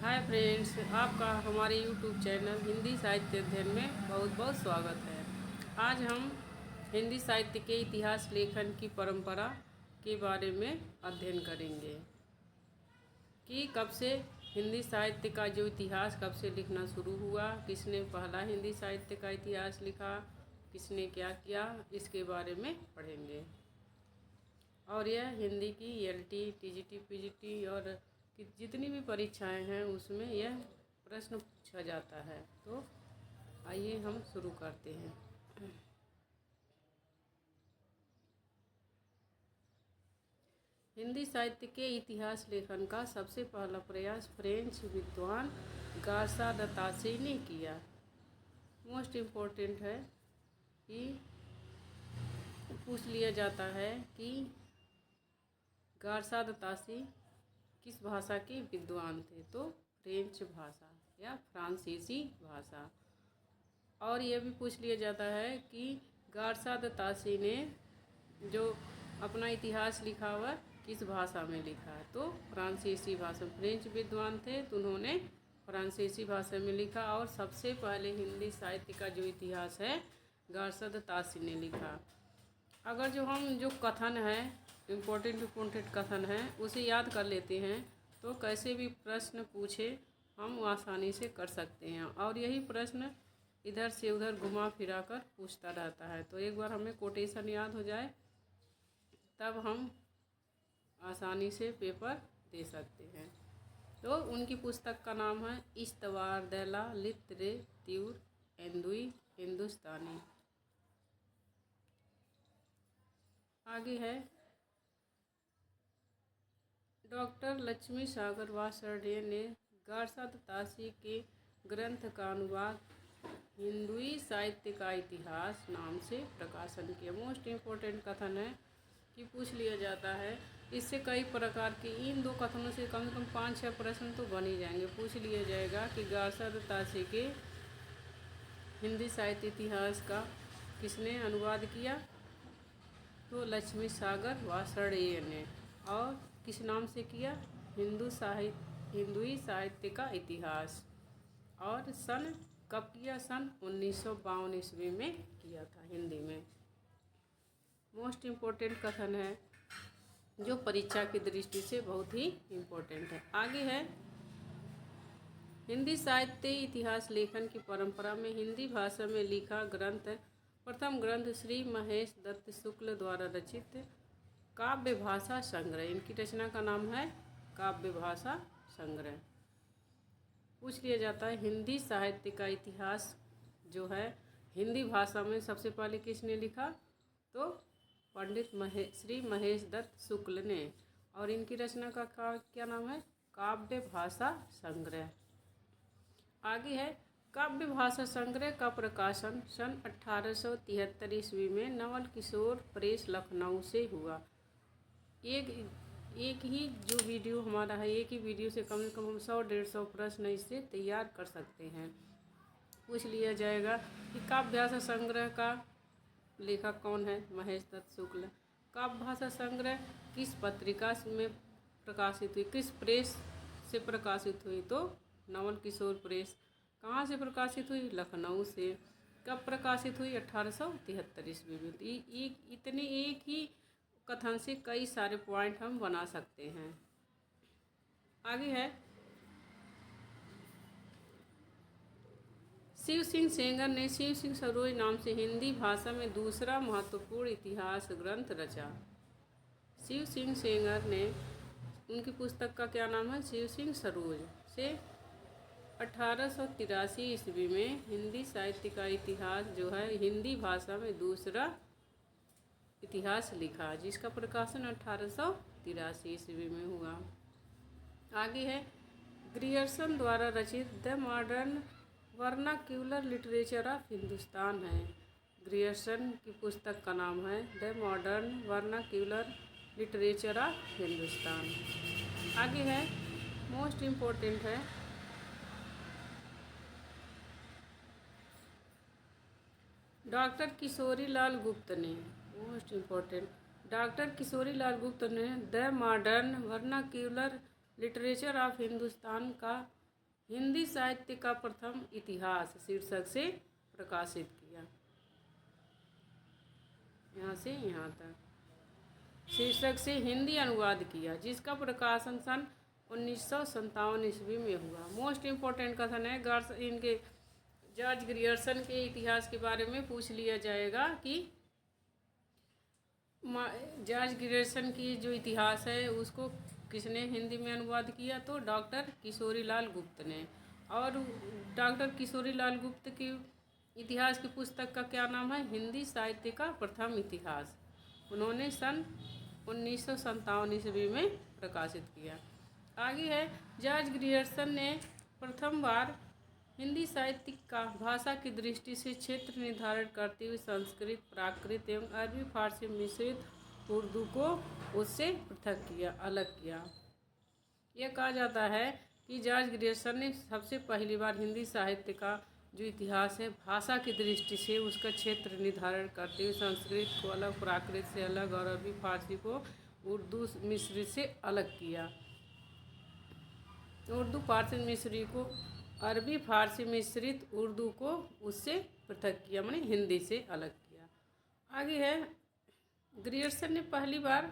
Hi friends, आपका हमारे YouTube channel Hindi साहित्य अध्ययन में बहुत बहुत स्वागत है। आज हम हिंदी साहित्य के इतिहास लेखन की परंपरा के बारे में अध्ययन करेंगे कि कब से हिंदी साहित्य का जो इतिहास कब से लिखना शुरू हुआ, किसने पहला हिंदी साहित्य का इतिहास लिखा, किसने क्या किया, इसके बारे में पढ़ेंगे। और यह हिंदी की एलटी, टीजीटी, पीजीटी और जितनी भी परीक्षाएं हैं उसमें यह प्रश्न पूछा जाता है। तो आइए हम शुरू करते हैं। हिंदी साहित्य के इतिहास लेखन का सबसे पहला प्रयास फ्रेंच विद्वान गार्सा द तासी ने किया। मोस्ट इम्पोर्टेंट है कि पूछ लिया जाता है कि गार्सा द तासी किस भाषा के विद्वान थे, तो फ्रेंच भाषा या फ्रांसीसी भाषा। और यह भी पूछ लिया जाता है कि गार्सा द तासी ने जो अपना इतिहास लिखा हुआ किस भाषा में लिखा है, तो फ्रांसीसी भाषा। फ्रेंच विद्वान थे तो उन्होंने फ्रांसीसी भाषा में लिखा। और सबसे पहले हिंदी साहित्य का जो इतिहास है गार्सा द तासी ने लिखा। अगर जो कथन है, इम्पोर्टेंट कथन है, उसे याद कर लेते हैं तो कैसे भी प्रश्न पूछे हम आसानी से कर सकते हैं। और यही प्रश्न इधर से उधर घुमा फिरा कर पूछता रहता है। तो एक बार हमें कोटेशन याद हो जाए तब हम आसानी से पेपर दे सकते हैं। तो उनकी पुस्तक का नाम है इस्तवार de la littérature हिंदुस्तानी। आगे है डॉक्टर लक्ष्मी सागर वासरडे ने गार्सा द तासी के ग्रंथ का अनुवाद हिंदुई साहित्य का इतिहास नाम से प्रकाशन किया। मोस्ट इम्पोर्टेंट कथन है कि पूछ लिया जाता है। इससे कई प्रकार के इन दो कथनों से कम 5-6 प्रश्न तो बन ही जाएंगे। पूछ लिया जाएगा कि गार्सा द तासी के हिंदी साहित्य इतिहास का किसने अनुवाद किया, तो लक्ष्मी सागर वासरडे ने। और किस नाम से किया, हिंदुई साहित्य का इतिहास। और सन कब किया, सन 1952 ईस्वी में किया था हिंदी में। मोस्ट इम्पोर्टेंट कथन है जो परीक्षा की दृष्टि से बहुत ही इम्पोर्टेंट है। आगे है हिंदी साहित्य इतिहास लेखन की परंपरा में हिंदी भाषा में लिखा ग्रंथ। प्रथम ग्रंथ श्री महेश दत्त शुक्ल द्वारा रचित काव्य भाषा संग्रह। इनकी रचना का नाम है काव्य भाषा संग्रह। पूछ लिया जाता है हिंदी साहित्य का इतिहास जो है हिंदी भाषा में सबसे पहले किसने लिखा, तो पंडित श्री महेश दत्त शुक्ल ने। और इनकी रचना का क्या नाम है, काव्य भाषा संग्रह। आगे है काव्य भाषा संग्रह का प्रकाशन सन 1873 ईस्वी में नवल किशोर प्रेस लखनऊ से हुआ। एक ही जो वीडियो हमारा है, एक ही वीडियो से कम हम 100-150 प्रश्न इससे तैयार कर सकते हैं। पूछ लिया जाएगा कि काव्य भाषा संग्रह का लेखक कौन है, महेश दत्त शुक्ल। काव्य भाषा संग्रह किस पत्रिका में प्रकाशित हुई, किस प्रेस से प्रकाशित हुई, तो नवल किशोर प्रेस। कहाँ से प्रकाशित हुई, लखनऊ से। कब प्रकाशित हुई, 1873 ईस्वी में। इतने एक ही कथन से कई सारे पॉइंट हम बना सकते हैं। आगे है शिव सिंह सेंगर ने शिव सिंह सरोज नाम से हिंदी भाषा में दूसरा महत्वपूर्ण इतिहास ग्रंथ रचा। शिव सिंह सेंगर ने, उनकी पुस्तक का क्या नाम है, शिव सिंह सरोज से 1883 ईस्वी में हिंदी साहित्य का इतिहास जो है हिंदी भाषा में दूसरा इतिहास लिखा, जिसका प्रकाशन 1883 ईस्वी में हुआ। आगे है ग्रियर्सन द्वारा रचित the modern vernacular literature of Hindustan है। ग्रियर्सन की पुस्तक का नाम है the modern vernacular literature of Hindustan. आगे है मोस्ट इम्पोर्टेंट है डॉक्टर किशोरी लाल गुप्त ने, most important, doctor Kishori Lal गुप्त ने the modern vernacular literature of Hindustan का हिंदी साहित्य का प्रथम इतिहास शीर्षक से प्रकाशित किया। यहाँ से यहाँ तक शीर्षक से हिंदी अनुवाद किया, जिसका प्रकाशन सन 1957 ईस्वी में हुआ। मोस्ट इम्पोर्टेंट कथन है इनके जॉर्ज ग्रियर्सन के इतिहास के बारे में पूछ लिया जाएगा कि जॉर्ज ग्रियर्सन की जो इतिहास है उसको किसने हिंदी में अनुवाद किया, तो डॉक्टर किशोरीलाल गुप्त ने। और डॉक्टर किशोरीलाल गुप्त की इतिहास की पुस्तक का क्या नाम है, हिंदी साहित्य का प्रथम इतिहास। उन्होंने सन 1957 ईस्वी में प्रकाशित किया। आगे है, जॉर्ज ग्रियर्सन ने प्रथम बार हिंदी साहित्य का भाषा की दृष्टि से क्षेत्र निर्धारण करते हुए संस्कृत, प्राकृत एवं अरबी फारसी मिश्रित उर्दू को उससे पृथक किया, अलग किया। यह कहा जाता है कि जॉर्ज ग्रियर्सन ने सबसे पहली बार हिंदी साहित्य का जो इतिहास है भाषा की दृष्टि से उसका क्षेत्र निर्धारण करते हुए संस्कृत को अलग, प्राकृत से अलग और अरबी फारसी को उर्दू मिश्रित से अलग किया। उर्दू फारसी मिश्री को अरबी फारसी मिश्रित उर्दू को उससे पृथक किया, माने हिंदी से अलग किया। आगे है, ग्रियर्सन ने पहली बार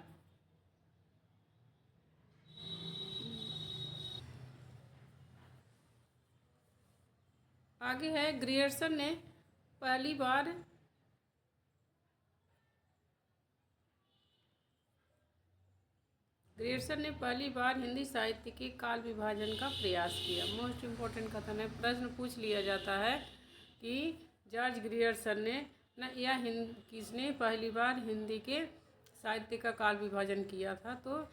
ग्रियर्सन ने पहली बार हिंदी साहित्य के काल विभाजन का प्रयास किया। मोस्ट इम्पोर्टेंट कथन है, प्रश्न पूछ लिया जाता है कि जॉर्ज ग्रियर्सन ने किसने पहली बार हिंदी के साहित्य का काल विभाजन किया था, तो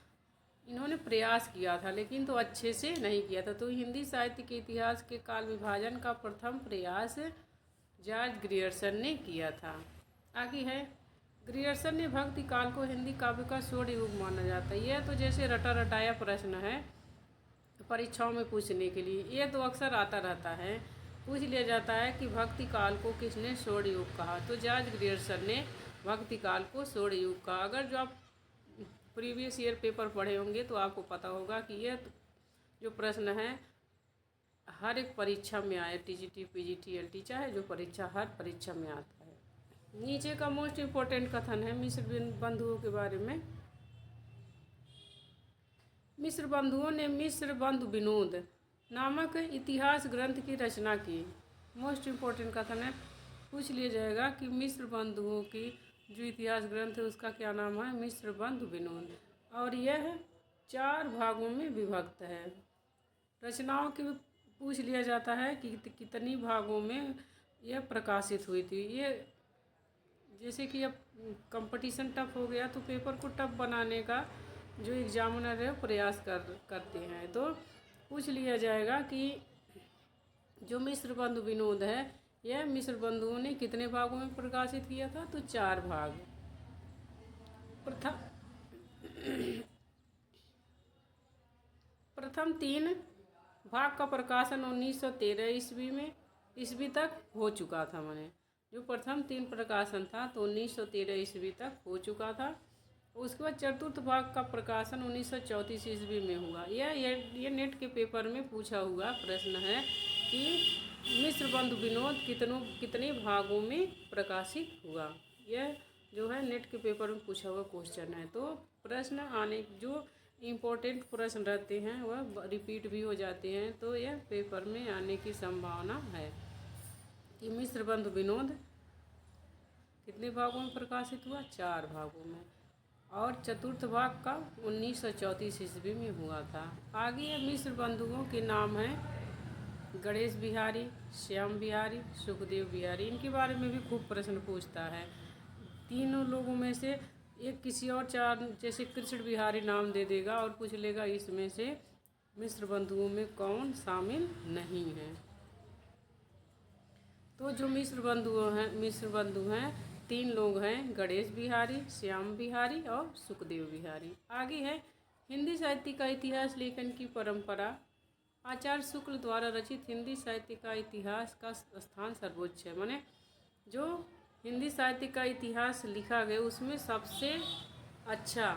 इन्होंने प्रयास किया था लेकिन तो अच्छे से नहीं किया था। तो हिंदी साहित्य के इतिहास के काल विभाजन का प्रथम प्रयास जॉर्ज ग्रियर्सन ने किया था। आगे है, ग्रियर्सन ने भक्ति काल को हिंदी काव्य का स्वर्ण युग माना जाता है। यह तो जैसे रटा रटाया प्रश्न है परीक्षाओं में पूछने के लिए, ये तो अक्सर आता रहता है। पूछ लिया जाता है कि भक्ति काल को किसने स्वर्ण युग कहा, तो जॉर्ज ग्रियर्सन ने भक्ति काल को स्वर्ण युग कहा। अगर जो आप प्रीवियस ईयर पेपर पढ़े होंगे तो आपको पता होगा कि यह जो प्रश्न है हर एक परीक्षा में आया, टीजीटी, पीजीटी, एलटी, चाहे जो परीक्षा हर परीक्षा में आता है। नीचे का मोस्ट इम्पोर्टेंट कथन है मिस्र बंधुओं के बारे में। मिस्र बंधुओं ने मिस्र बंधु विनोद नामक इतिहास ग्रंथ की रचना की। मोस्ट इम्पोर्टेंट कथन है, पूछ लिया जाएगा कि मिस्र बंधुओं की जो इतिहास ग्रंथ है उसका क्या नाम है, मिस्र बंधु विनोद, और यह 4 भागों में विभक्त है। रचनाओं की पूछ लिया जाता है कि कितनी भागों में यह प्रकाशित हुई थी। ये जैसे कि अब कंपटीशन टफ हो गया तो पेपर को टफ बनाने का जो एग्जामिनर है प्रयास करते हैं, तो पूछ लिया जाएगा कि जो मिस्र बंधु विनोद है यह मिस्र बंधुओं ने कितने भागों में प्रकाशित किया था, तो 4 भाग। प्रथम 3 भाग का प्रकाशन 1913 ईस्वी तक हो चुका था। माने जो प्रथम 3 प्रकाशन था तो 1913 ईस्वी तक हो चुका था। उसके बाद चतुर्थ भाग का प्रकाशन 1934 ईस्वी में हुआ। यह नेट के पेपर में पूछा हुआ प्रश्न है कि मिस्र बंधु विनोद कितने भागों में प्रकाशित हुआ। यह जो है नेट के पेपर में पूछा हुआ क्वेश्चन है। तो प्रश्न आने जो इम्पोर्टेंट प्रश्न रहते हैं वह रिपीट भी हो जाते हैं, तो यह पेपर में आने की संभावना है कि मिस्र बंधु विनोद कितने भागों में प्रकाशित हुआ, 4 भागों में, और चतुर्थ भाग का 1934 ईस्वी में हुआ था। आगे मिस्र बंधुओं के नाम हैं गणेश बिहारी, श्याम बिहारी, सुखदेव बिहारी। इनके बारे में भी खूब प्रश्न पूछता है। तीनों लोगों में से एक किसी और 4 जैसे कृष्ण बिहारी नाम दे देगा और पूछ लेगा इसमें से मिस्र बंधुओं में कौन शामिल नहीं है। तो जो मिस्र बंधु हैं 3 लोग हैं, गणेश बिहारी, श्याम बिहारी और सुखदेव बिहारी। आगे है, हिंदी साहित्य का इतिहास लेखन की परंपरा। आचार्य शुक्ल द्वारा रचित हिंदी साहित्य का इतिहास का स्थान सर्वोच्च है। माने जो हिंदी साहित्य का इतिहास लिखा गया उसमें सबसे अच्छा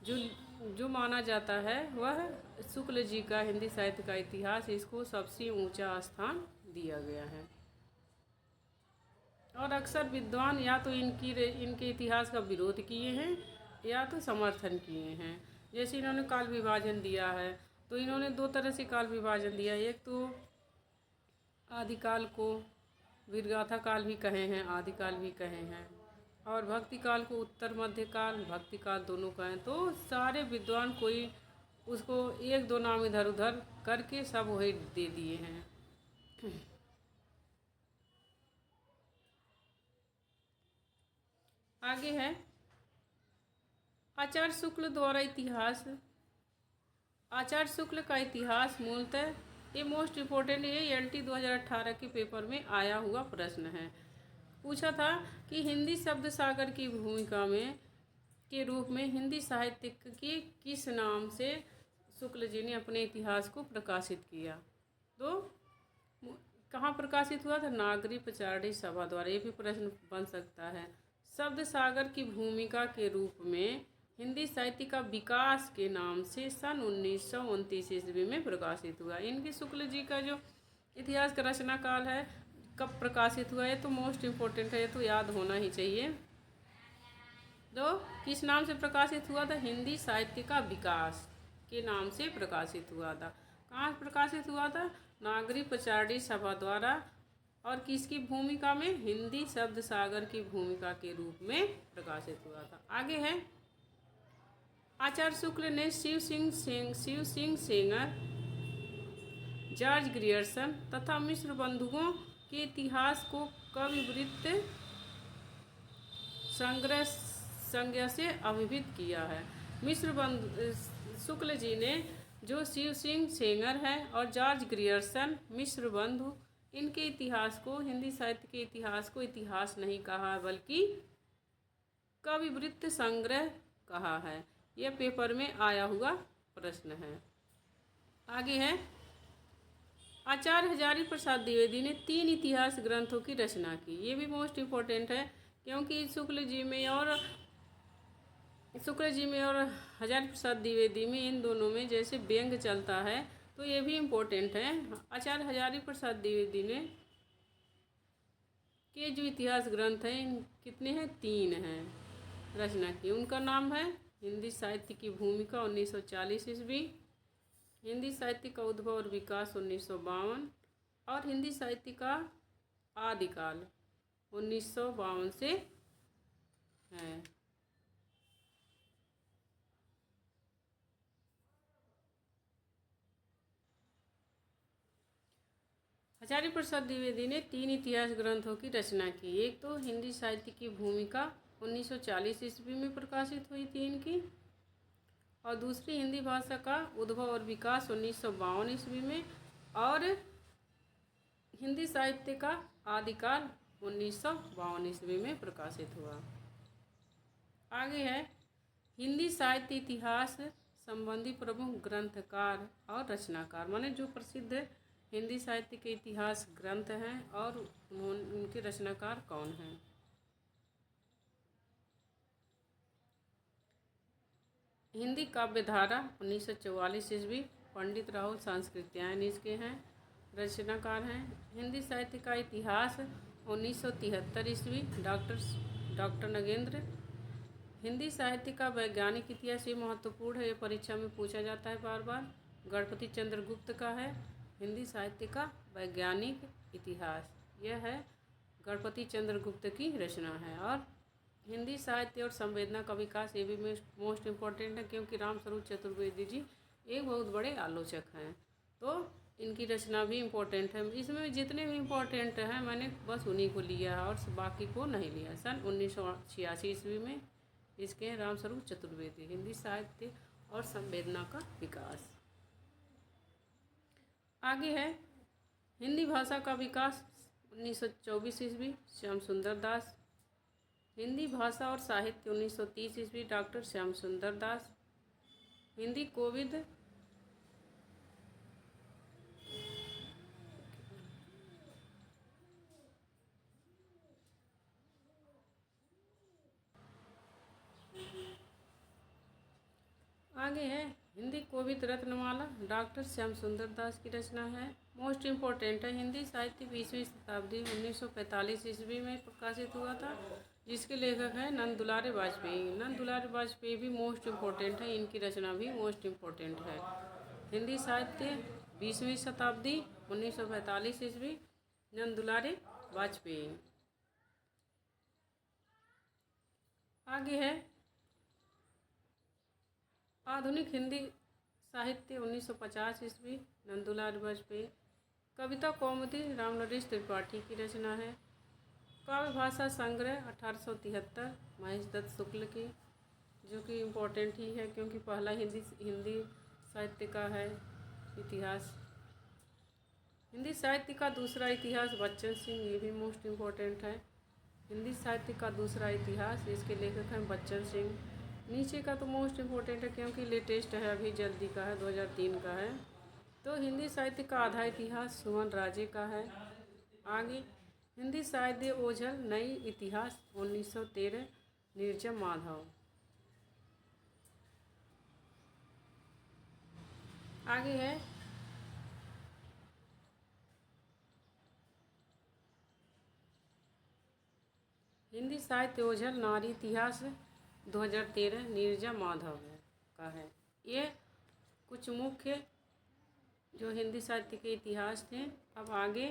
जो जो माना जाता है वह शुक्ल जी का हिंदी साहित्य का इतिहास, इसको सबसे ऊंचा स्थान दिया गया है। और अक्सर विद्वान या तो इनके इतिहास का विरोध किए हैं या तो समर्थन किए हैं। जैसे इन्होंने काल विभाजन दिया है, तो इन्होंने दो तरह से काल विभाजन दिया है। एक तो आदिकाल को वीरगाथा काल भी कहे हैं, आदिकाल भी कहे हैं, और भक्ति काल को उत्तर मध्यकाल, भक्ति काल दोनों कहें। तो सारे विद्वान कोई उसको एक दो नाम इधर उधर करके सब वही दे दिए हैं। आगे है आचार्य शुक्ल द्वारा इतिहास। आचार्य शुक्ल का इतिहास मूलतः ये मोस्ट इम्पोर्टेंट, ये LT 2018 के पेपर में आया हुआ प्रश्न है। पूछा था कि हिंदी शब्द सागर की भूमिका में के रूप में हिंदी साहित्य के किस नाम से शुक्ल जी ने अपने इतिहास को प्रकाशित किया। तो कहाँ प्रकाशित हुआ था? नागरी प्रचारणी सभा द्वारा। ये भी प्रश्न बन सकता है। शब्द सागर की भूमिका के रूप में हिंदी साहित्य का विकास के नाम से सन 1929 ईस्वी में प्रकाशित हुआ। इनके शुक्ल जी का जो इतिहास का रचना काल है कब प्रकाशित हुआ है, तो मोस्ट इम्पोर्टेंट है, ये तो याद होना ही चाहिए। तो किस नाम से प्रकाशित हुआ था? हिंदी साहित्य का विकास के नाम से प्रकाशित हुआ था। कहाँ प्रकाशित हुआ था? नागरी प्रचारणी सभा द्वारा। और किसकी भूमिका में? हिंदी शब्द सागर की भूमिका के रूप में प्रकाशित हुआ था। आगे है आचार्य शुक्ल ने शिव सिंह सेंगर, जॉर्ज ग्रियर्सन तथा मिश्र बंधुओं के इतिहास को कविवृत्त संज्ञा से अभिहित किया है। शुक्ल जी ने जो शिव सिंह सेंगर है और जॉर्ज ग्रियर्सन मिश्र बंधु, इनके इतिहास को, हिंदी साहित्य के इतिहास को इतिहास नहीं कहा बल्कि कविवृत्त संग्रह कहा है। यह पेपर में आया हुआ प्रश्न है। आगे है आचार्य हजारी प्रसाद द्विवेदी ने 3 इतिहास ग्रंथों की रचना की। ये भी मोस्ट इम्पोर्टेंट है, क्योंकि शुक्ल जी में और हजारी प्रसाद द्विवेदी में, इन दोनों में जैसे व्यंग चलता है, तो ये भी इम्पोर्टेंट है। आचार्य हजारी प्रसाद द्विवेदी ने के जो इतिहास ग्रंथ हैं, कितने हैं? 3 हैं रचना की। उनका नाम है हिंदी साहित्य की भूमिका 1940 ईस्वी, हिंदी साहित्य का उद्भव और विकास 1952, और हिंदी साहित्य का आदिकाल 1952 से है। आचार्य प्रसाद द्विवेदी ने 3 इतिहास ग्रंथों की रचना की। एक तो हिंदी साहित्य की भूमिका 1940 ईस्वी में प्रकाशित हुई थी इनकी, और दूसरी हिंदी भाषा का उद्भव और विकास 1952 ईस्वी में, और हिंदी साहित्य का आदिकाल 1952 ईस्वी में प्रकाशित हुआ। आगे है हिंदी साहित्य इतिहास संबंधी प्रमुख ग्रंथकार और रचनाकार, माने जो प्रसिद्ध हिंदी साहित्य के इतिहास ग्रंथ हैं और उनके रचनाकार कौन हैं। हिंदी काव्यधारा 1944 ईस्वी, पंडित राहुल सांस्कृत्यायन इसके हैं, रचनाकार हैं। हिंदी साहित्य का इतिहास 1973 ईस्वी, डॉक्टर नगेंद्र। हिंदी साहित्य का वैज्ञानिक इतिहास, ये महत्वपूर्ण है, ये परीक्षा में पूछा जाता है बार बार, गणपति चंद्र गुप्त का है। हिंदी साहित्य का वैज्ञानिक इतिहास, यह है गणपति चंद्र गुप्त की रचना है। और हिंदी साहित्य और संवेदना का विकास, ये भी मोस्ट इम्पोर्टेंट है, क्योंकि रामस्वरूप चतुर्वेदी जी एक बहुत बड़े आलोचक हैं, तो इनकी रचना भी इम्पोर्टेंट है। इसमें जितने भी इम्पोर्टेंट हैं मैंने बस उन्हीं को लिया है और बाकी को नहीं लिया। सन 1986 ईस्वी में इसके हैं रामस्वरूप चतुर्वेदी, हिंदी साहित्य और संवेदना का विकास। आगे है हिंदी भाषा का विकास 1924 ईस्वी, श्याम सुंदर दास। हिंदी भाषा और साहित्य 1930 ईस्वी, डॉक्टर श्याम सुंदर दास। हिंदी कोविद आगे शोभित रत्नमाला डॉक्टर श्याम सुंदर दास की रचना है। मोस्ट इम्पोर्टेंट है, हिंदी साहित्य 20वीं शताब्दी 1945 ईस्वी में प्रकाशित हुआ था, जिसके लेखक हैं नंद दुलारे वाजपेयी। नंद दुलारे वाजपेयी भी मोस्ट इम्पोर्टेंट है, इनकी रचना भी मोस्ट इम्पोर्टेंट है। हिंदी साहित्य 20वीं शताब्दी 1945 ईस्वी, नंद दुलारे वाजपेयी। आगे है आधुनिक हिंदी साहित्य 1950 ईस्वी, नंद दुलारे वाजपेयी। कविता कौमुदी रामनरेश त्रिपाठी की रचना है। काव्य भाषा संग्रह 1873 महेश दत्त शुक्ल की, जो कि इम्पोर्टेंट ही है क्योंकि पहला हिंदी साहित्य का है इतिहास। हिंदी साहित्य का दूसरा इतिहास बच्चन सिंह, ये भी मोस्ट इम्पोर्टेंट है। हिंदी साहित्य का दूसरा इतिहास, इसके लेखक हैं बच्चन सिंह। नीचे का तो मोस्ट इम्पोर्टेंट है क्योंकि लेटेस्ट है, अभी जल्दी का है, 2003 का है। तो हिंदी साहित्य का आधा इतिहास सुमन राजे का है। आगे हिंदी साहित्य ओझल नई इतिहास 1913 नीरजम माधव। आगे है हिंदी साहित्य ओझल नारी इतिहास 2013 नीरजा माधव का है। ये कुछ मुख्य जो हिंदी साहित्य के इतिहास थे। अब आगे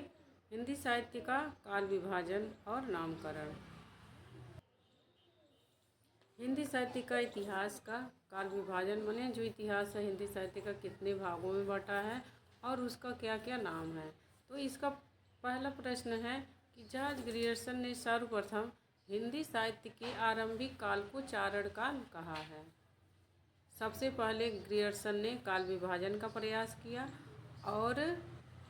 हिंदी साहित्य का काल विभाजन और नामकरण। हिंदी साहित्य का इतिहास का काल विभाजन माने जो इतिहास है हिंदी साहित्य का कितने भागों में बांटा है और उसका क्या क्या नाम है। तो इसका पहला प्रश्न है कि जॉर्ज ग्रियर्सन ने सर्वप्रथम हिंदी साहित्य के आरंभिक काल को चारण काल कहा है। सबसे पहले ग्रियर्सन ने काल विभाजन का प्रयास किया और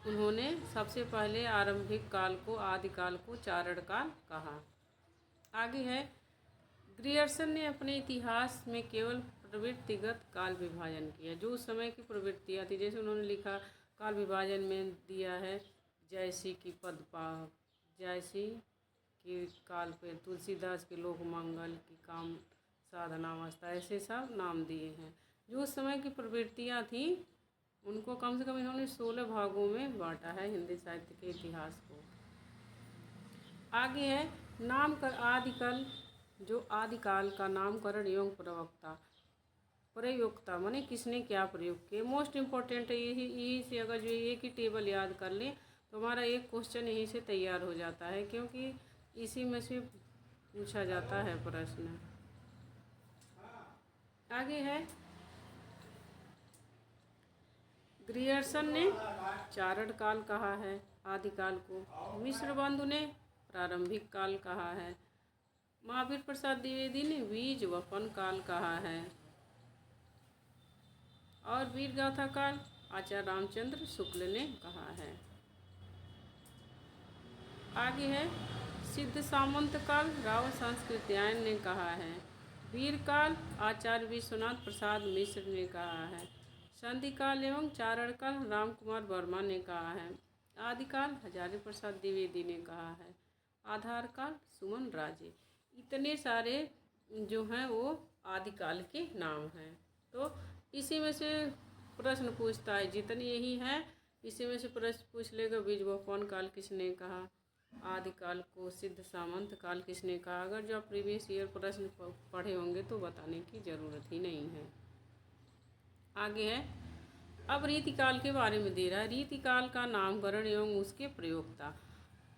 उन्होंने सबसे पहले आरंभिक काल को आदिकाल को चारण काल कहा। आगे है ग्रियर्सन ने अपने इतिहास में केवल प्रवृत्तिगत काल विभाजन किया, जो उस समय की प्रवृत्तियाँ थी। जैसे उन्होंने लिखा काल विभाजन में दिया है जैसी की पदपा, जैसी कि काल पे तुलसीदास के लोक मंगल की काम साधनावस्था, ऐसे सब नाम दिए हैं। जो उस समय की प्रवृत्तियाँ थी उनको कम से कम इन्होंने 16 भागों में बांटा है हिंदी साहित्य के इतिहास को। आगे है नामकरण आदिकाल, जो आदिकाल का नामकरण एवं प्रयोक्ता माने किसने क्या प्रयोग किए। मोस्ट इम्पोर्टेंट है यही से अगर जो एक ही टेबल याद कर लें तो हमारा एक क्वेश्चन यहीं से तैयार हो जाता है, क्योंकि इसी में से पूछा जाता है प्रश्न। आगे है ग्रियर्सन ने चारण काल कहा है आदिकाल को, मिश्र बंधु ने प्रारंभिक काल कहा है, महावीर प्रसाद द्विवेदी ने बीज वपन काल कहा है और वीर गाथा काल आचार्य रामचंद्र शुक्ल ने कहा है। आगे है सिद्ध सामंत काल राव संस्कृत्यायन ने कहा है, वीर काल आचार्य विश्वनाथ प्रसाद मिश्र ने कहा है, संधि काल एवं चारण काल राम कुमार वर्मा ने कहा है, आदिकाल हजारी प्रसाद द्विवेदी ने कहा है, आधार काल सुमन राजे। इतने सारे जो हैं वो आदिकाल के नाम हैं। तो इसी में से प्रश्न पूछता है, जितनी यही है इसी में से प्रश्न पूछ लेगा। बीज वपन काल किसने कहा, आदिकाल को सिद्ध सामंत काल किसने कहा। अगर जो आप प्रीवियस ईयर प्रश्न पढ़े होंगे तो बताने की ज़रूरत ही नहीं है। आगे है अब रीतिकाल के बारे में दे रहा है, रीतिकाल का नामकरण एवं उसके प्रयोक्ता।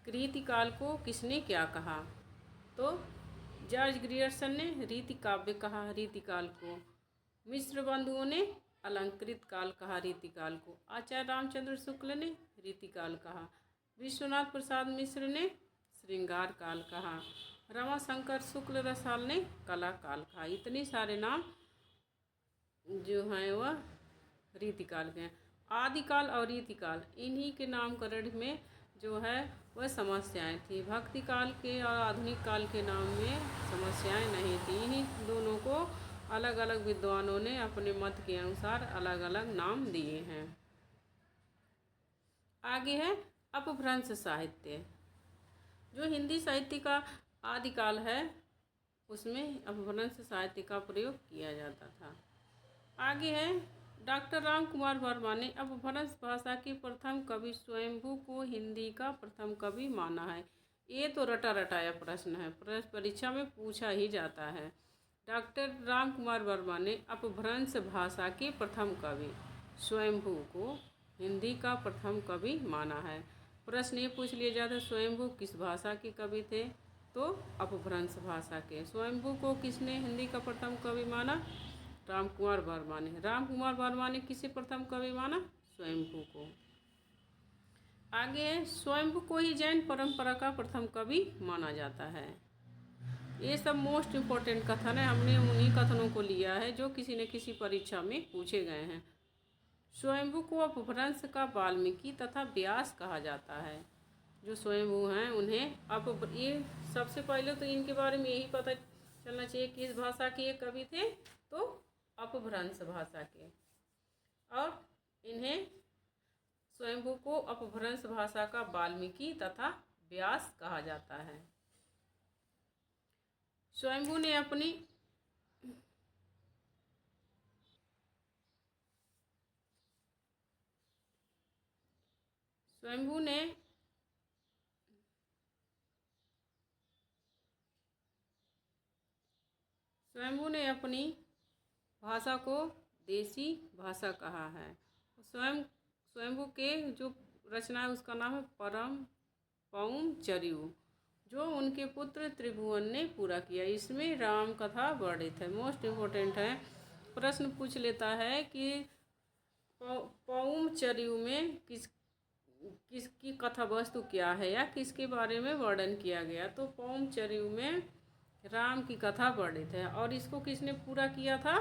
रीतिकाल को किसने क्या कहा, तो जॉर्ज ग्रियर्सन ने रीति काव्य कहा रीतिकाल को, मिश्र बंधुओं ने अलंकृत काल कहा रीतिकाल को, आचार्य रामचंद्र शुक्ल ने रीतिकाल कहा, विश्वनाथ प्रसाद मिश्र ने श्रृंगार काल कहा, रमाशंकर शुक्ल रसाल ने कला काल कहा। इतने सारे नाम जो हैं वह रीतिकाल के हैं। आदिकाल और रीतिकाल इन्हीं के नामकरण में जो है वह समस्याएं थी। भक्ति काल के और आधुनिक काल के नाम में समस्याएं नहीं थी। इन्हीं दोनों को अलग अलग विद्वानों ने अपने मत के अनुसार अलग अलग नाम दिए हैं। आगे है अपभ्रंश साहित्य। जो हिंदी साहित्य का आदिकाल है उसमें अपभ्रंश साहित्य का प्रयोग किया जाता था। आगे है डॉक्टर राम कुमार वर्मा ने अपभ्रंश भाषा की प्रथम कवि स्वयंभू को हिंदी का प्रथम कवि माना है। ये तो रटा रटाया प्रश्न है, परीक्षा में पूछा ही जाता है। डॉक्टर राम कुमार वर्मा ने अपभ्रंश भाषा के प्रथम कवि स्वयंभू को हिंदी का प्रथम कवि माना है। प्रश्न ये पूछ लिया जाता है स्वयंभू किस भाषा के कवि थे, तो अपभ्रंश भाषा के। स्वयंभू को किसने हिंदी का प्रथम कवि माना? राम कुमार वर्मा ने। राम कुमार वर्मा ने किसे प्रथम कवि माना? स्वयंभू को। आगे है स्वयंभू को ही जैन परंपरा का प्रथम कवि माना जाता है। ये सब मोस्ट इम्पोर्टेंट कथन है, हमने उन्हीं कथनों को लिया है जो किसी न किसी परीक्षा में पूछे गए हैं। स्वयंभू को अपभ्रंश का वाल्मीकि तथा व्यास कहा जाता है। जो स्वयंभू हैं उन्हें ये सबसे पहले तो इनके बारे में यही पता चलना चाहिए किस भाषा के ये कवि थे, तो अपभ्रंश भाषा के। और इन्हें स्वयंभू को अपभ्रंश भाषा का वाल्मीकि तथा व्यास कहा जाता है। स्वयंभू ने अपनी अपनी भाषा को देसी भाषा कहा है। स्वयंभू के जो रचना है उसका नाम है परम पौम चरियु, जो उनके पुत्र त्रिभुवन ने पूरा किया। इसमें राम कथा वर्णित है, मोस्ट इम्पोर्टेंट है। प्रश्न पूछ लेता है कि पौम चरियु में किसकी कथा वस्तु क्या है या किसके बारे में वर्णन किया गया, तो पौम चरियु में राम की कथा वर्णित है। और इसको किसने पूरा किया था?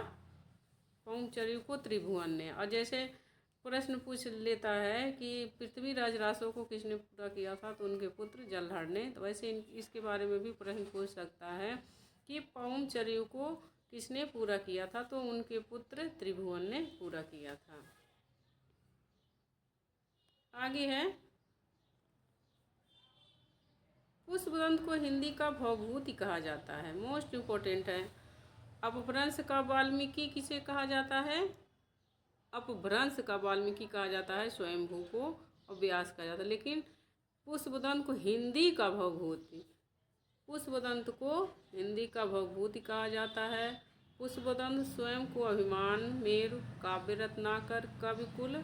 पौम चरियु को त्रिभुवन ने। और जैसे प्रश्न पूछ लेता है कि पृथ्वीराज रासो को किसने पूरा किया था, तो उनके पुत्र जलहर ने। तो वैसे इसके बारे में भी प्रश्न पूछ सकता है कि पौम चरियु को किसने पूरा किया था, तो उनके पुत्र त्रिभुवन ने पूरा किया था। आगे है पुष्पदंत को हिंदी का भवभूति कहा जाता है, मोस्ट इम्पोर्टेंट है। अपभ्रंश का वाल्मीकि किसे कहा जाता है? अपभ्रंश का वाल्मीकि कहा जाता है स्वयंभू को, और व्यास कहा जाता है। लेकिन पुष्पदंत को हिंदी का भवभूति, पुष्पदंत को हिंदी का भवभूति कहा जाता है। पुष्पदंत स्वयं को अभिमान, मेरु, काव्य रत्नाकर, कविकुल,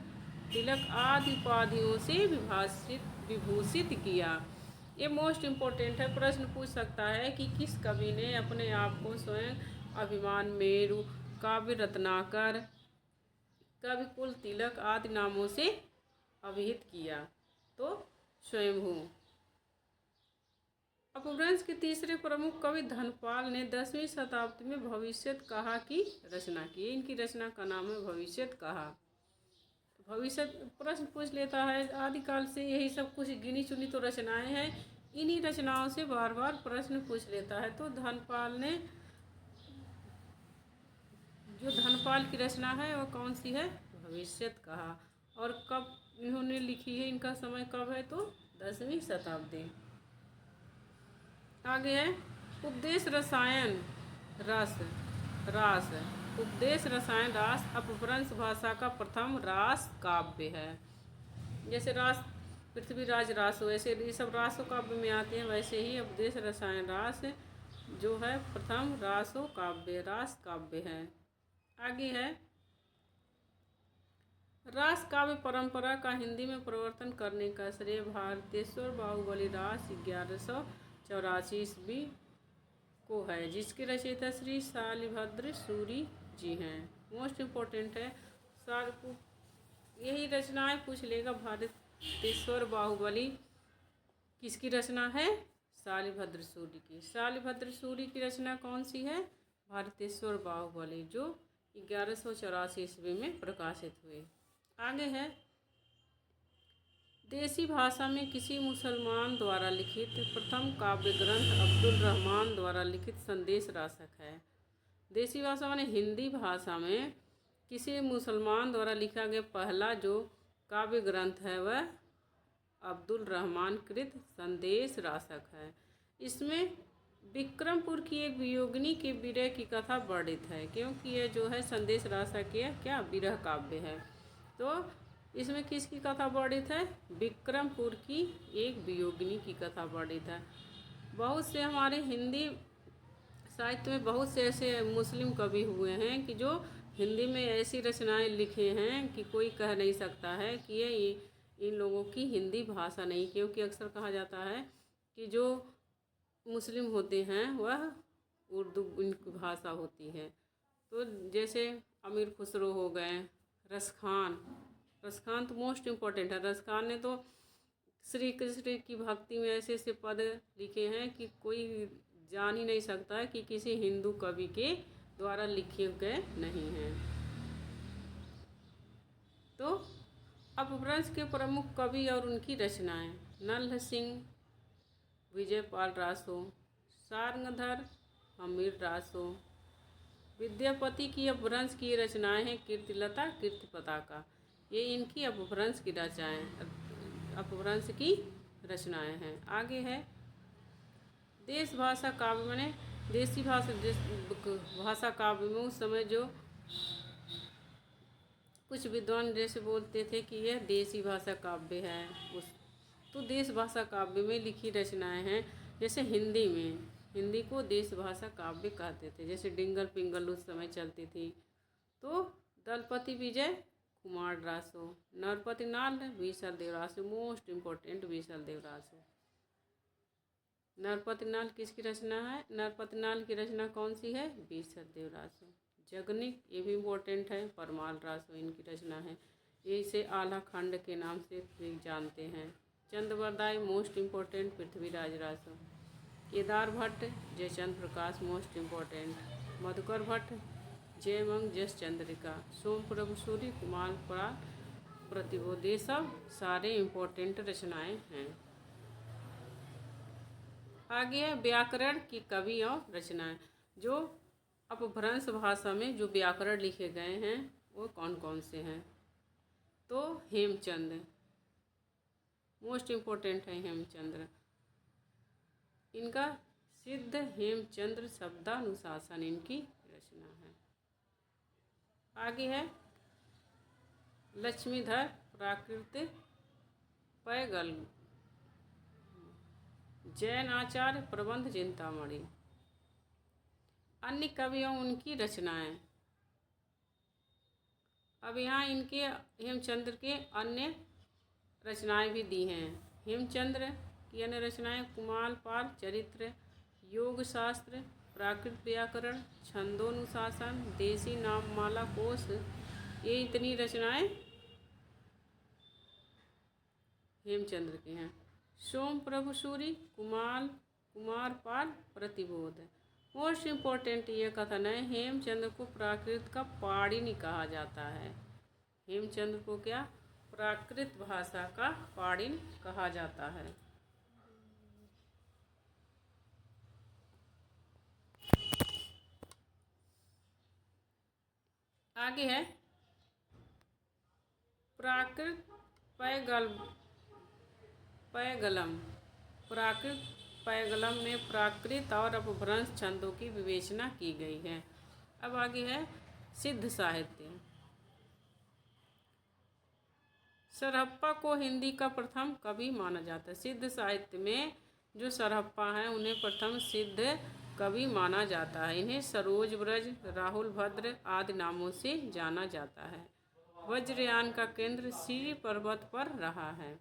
तिलक आदि उपाधियों से विभूषित किया। ये मोस्ट इम्पोर्टेंट है। प्रश्न पूछ सकता है कि किस कवि ने अपने आप को स्वयं अभिमान, मेरु, काव्य रत्नाकर, कविकुल, तिलक आदि नामों से अभिहित किया, तो स्वयंभू। अपभ्रंश के तीसरे प्रमुख कवि धनपाल ने 10वीं शताब्दी में भविष्यत कहा की रचना की। इनकी रचना का नाम है भविष्यत कहा। भविष्य प्रश्न पूछ लेता है, आदिकाल से यही सब कुछ गिनी चुनी तो रचनाएं हैं, इन्हीं रचनाओं से बार बार प्रश्न पूछ लेता है। तो धनपाल ने जो धनपाल की रचना है वो कौन सी है? भविष्यत कहा। और कब इन्होंने लिखी है, इनका समय कब है, तो 10वीं शताब्दी। आगे है उपदेश रसायन रास उपदेश रसायन रास अपभ्रंश भाषा का प्रथम रास काव्य है। जैसे रास पृथ्वीराज रास, वैसे ये सब रासो काव्य में आते हैं, वैसे ही उपदेश रसायन रास जो है प्रथम रास काव्य है। आगे है रास काव्य परंपरा का हिंदी में परिवर्तन करने का श्रेय भारतेश्वर बाहुबली रास 1184 ईस्वी को है, जिसके रचयिता श्री शालिभद्र सूरी जी हैं। मोस्ट इम्पोर्टेंट है, यही रचनाएं पूछ लेगा। भारतेश्वर बाहुबली किसकी रचना है? शालिभद्र सूरी की। शालिभद्र सूरी की रचना कौन सी है? भारतेश्वर बाहुबली, जो 1184 ईस्वी में प्रकाशित हुए। आगे है देसी भाषा में किसी मुसलमान द्वारा लिखित प्रथम काव्य ग्रंथ अब्दुल रहमान द्वारा लिखित संदेश रासक है। देसी भाषा माने हिंदी भाषा में किसी मुसलमान द्वारा लिखा गया पहला जो काव्य ग्रंथ है वह अब्दुल रहमान कृत संदेश रासक है। इसमें विक्रमपुर की एक वियोगिनी के विरह की कथा वर्णित है, क्योंकि यह जो है संदेश रासा के क्या विरह काव्य है। तो इसमें किसकी कथा वर्णित है? विक्रमपुर की एक वियोगिनी की कथा वर्णित है। बहुत से हमारे हिंदी साहित्य में बहुत से ऐसे मुस्लिम कवि हुए हैं कि जो हिंदी में ऐसी रचनाएं लिखे हैं कि कोई कह नहीं सकता है कि ये इन लोगों की हिंदी भाषा नहीं, क्योंकि अक्सर कहा जाता है कि जो मुस्लिम होते हैं वह उर्दू उनकी भाषा होती है। तो जैसे अमीर खुसरो हो गए, रसखान तो मोस्ट इम्पोर्टेंट है। रसखान ने तो श्री कृष्ण की भक्ति में ऐसे ऐसे पद लिखे हैं कि कोई जान ही नहीं सकता है कि किसी हिंदू कवि के द्वारा लिखे गए नहीं हैं। तो अपभ्रंश के प्रमुख कवि और उनकी रचनाएं: नल्ह सिंह, विजयपाल रासो, सारंगधर, हमीर रासो। विद्यापति की अपभ्रंश की रचनाएं हैं कीर्तिलता, कीर्ति पताका। ये इनकी अपभ्रंश की रचनाएं हैं। आगे है देश भाषा काव्य, माने देसी भाषा काव्य में उस समय जो कुछ विद्वान जैसे बोलते थे कि यह देसी भाषा काव्य है, उस तो देश भाषा काव्य में लिखी रचनाएं हैं। जैसे हिंदी को देश भाषा काव्य कहते थे। जैसे डिंगल पिंगल उस समय चलती थी। तो दलपति विजय कुमार रासो, नरपति नाल बीसल देव रासो, मोस्ट इम्पोर्टेंट बीसल देव रासो। नरपति नाल किसकी रचना है? नरपति नाल की रचना कौन सी है? बीसल देव रासो। जगनिक, ये भी इम्पोर्टेंट है, परमाल रासो इनकी रचना है। ये इसे आला खंड के नाम से भी जानते हैं। Chandvardai most important, Prithviraj Raso. Kedar Bhatt, Jaychandra Prakash most important. Madhukar Bhatt, Jaymang Jas Chandrika. सोम प्रभु सूरी, कुमार परा प्रतिबोध, ये सब सारे इम्पोर्टेंट रचनाएं हैं। आगे है व्याकरण की कवि और रचनाएं। जो अपभ्रंश भाषा में जो व्याकरण लिखे गए हैं वो कौन कौन से हैं? तो हेमचंद्र मोस्ट इम्पोर्टेंट है। हेमचंद्र, इनका सिद्ध हेमचंद्र शब्दानुशासन इनकी रचना है। आगे है लक्ष्मीधर प्राकृत पैगल, जैन आचार्य प्रबंध चिंतामणि। अन्य कवियों उनकी रचनाएं। अब यहाँ इनके हेमचंद्र के अन्य रचनाएं भी दी हैं। हेमचंद्र की अन्य रचनाएं कुमारपाल चरित्र, योग शास्त्र, प्राकृत व्याकरण, छंदोनुशासन, देसी नाममाला कोश, ये इतनी रचनाएं हेमचंद्र की हैं। सोम प्रभु सूरी, कुमारपाल प्रतिबोध। मोस्ट इम्पोर्टेंट ये कथन है, हेमचंद्र को प्राकृत का पाणिनि कहा जाता है। हेमचंद्र को क्या? प्राकृत भाषा का पाणिनि कहा जाता है। आगे है प्राकृत पैगलम। प्राकृत पैगलम में प्राकृत और अपभ्रंश छंदों की विवेचना की गई है। अब आगे है सिद्ध साहित्य। सरहप्पा को हिंदी का प्रथम कवि माना जाता है। सिद्ध साहित्य में जो सरहप्पा हैं उन्हें प्रथम सिद्ध कवि माना जाता है। इन्हें सरोज ब्रज, राहुल भद्र आदि नामों से जाना जाता है। वज्रयान का केंद्र सीरी पर्वत पर रहा है।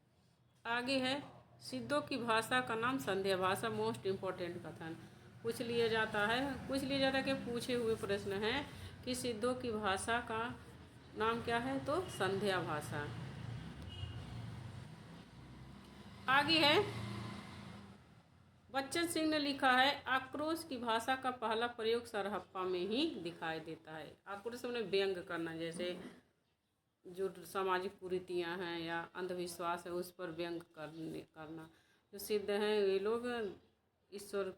आगे है सिद्धों की भाषा का नाम संध्या भाषा। मोस्ट इम्पोर्टेंट कथन पूछ लिया जाता है कि पूछे हुए प्रश्न है कि सिद्धों की भाषा का नाम क्या है? तो संध्या भाषा। आगे है बच्चन सिंह ने लिखा है आक्रोश की भाषा का पहला प्रयोग सरहप्पा में ही दिखाई देता है। आक्रोश में व्यंग करना, जैसे जो सामाजिक कुरीतियाँ हैं या अंधविश्वास है उस पर व्यंग करना। जो सिद्ध हैं ये लोग ईश्वर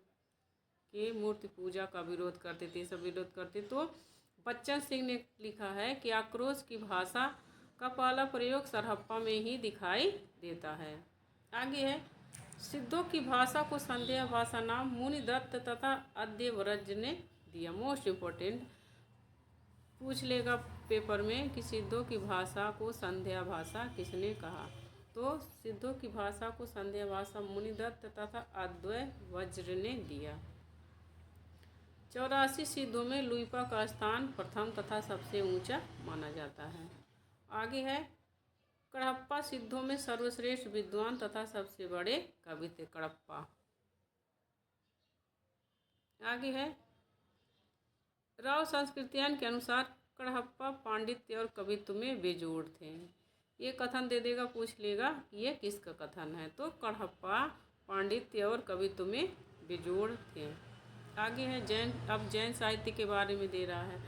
के मूर्ति पूजा का विरोध करते थे, सब विरोध करते। तो बच्चन सिंह ने लिखा है कि आक्रोश की भाषा का पहला प्रयोग सरहप्पा में ही दिखाई देता है। आगे है सिद्धों की भाषा को संध्या भाषा नाम मुनिदत्त तथा अद्यव्रज ने दिया। मोस्ट इम्पोर्टेंट पूछ लेगा पेपर में कि सिद्धों की भाषा को संध्या भाषा किसने कहा, तो सिद्धों की भाषा को संध्या भाषा मुनिदत्त तथा अद्वैवज्र ने दिया। 84 सिद्धों में लुइपा का स्थान प्रथम तथा सबसे ऊंचा माना जाता है। आगे है कडप्पा सिद्धों में सर्वश्रेष्ठ विद्वान तथा सबसे बड़े कवि थे कडप्पा। आगे है राव संस्कृतियान के अनुसार कडप्पा पांडित्य और कवित्व में बेजोड़ थे। ये कथन दे देगा, पूछ लेगा ये किसका कथन है, तो कडप्पा पांडित्य और कवित्व में बेजोड़ थे। आगे है जैन, अब जैन साहित्य के बारे में दे रहा है।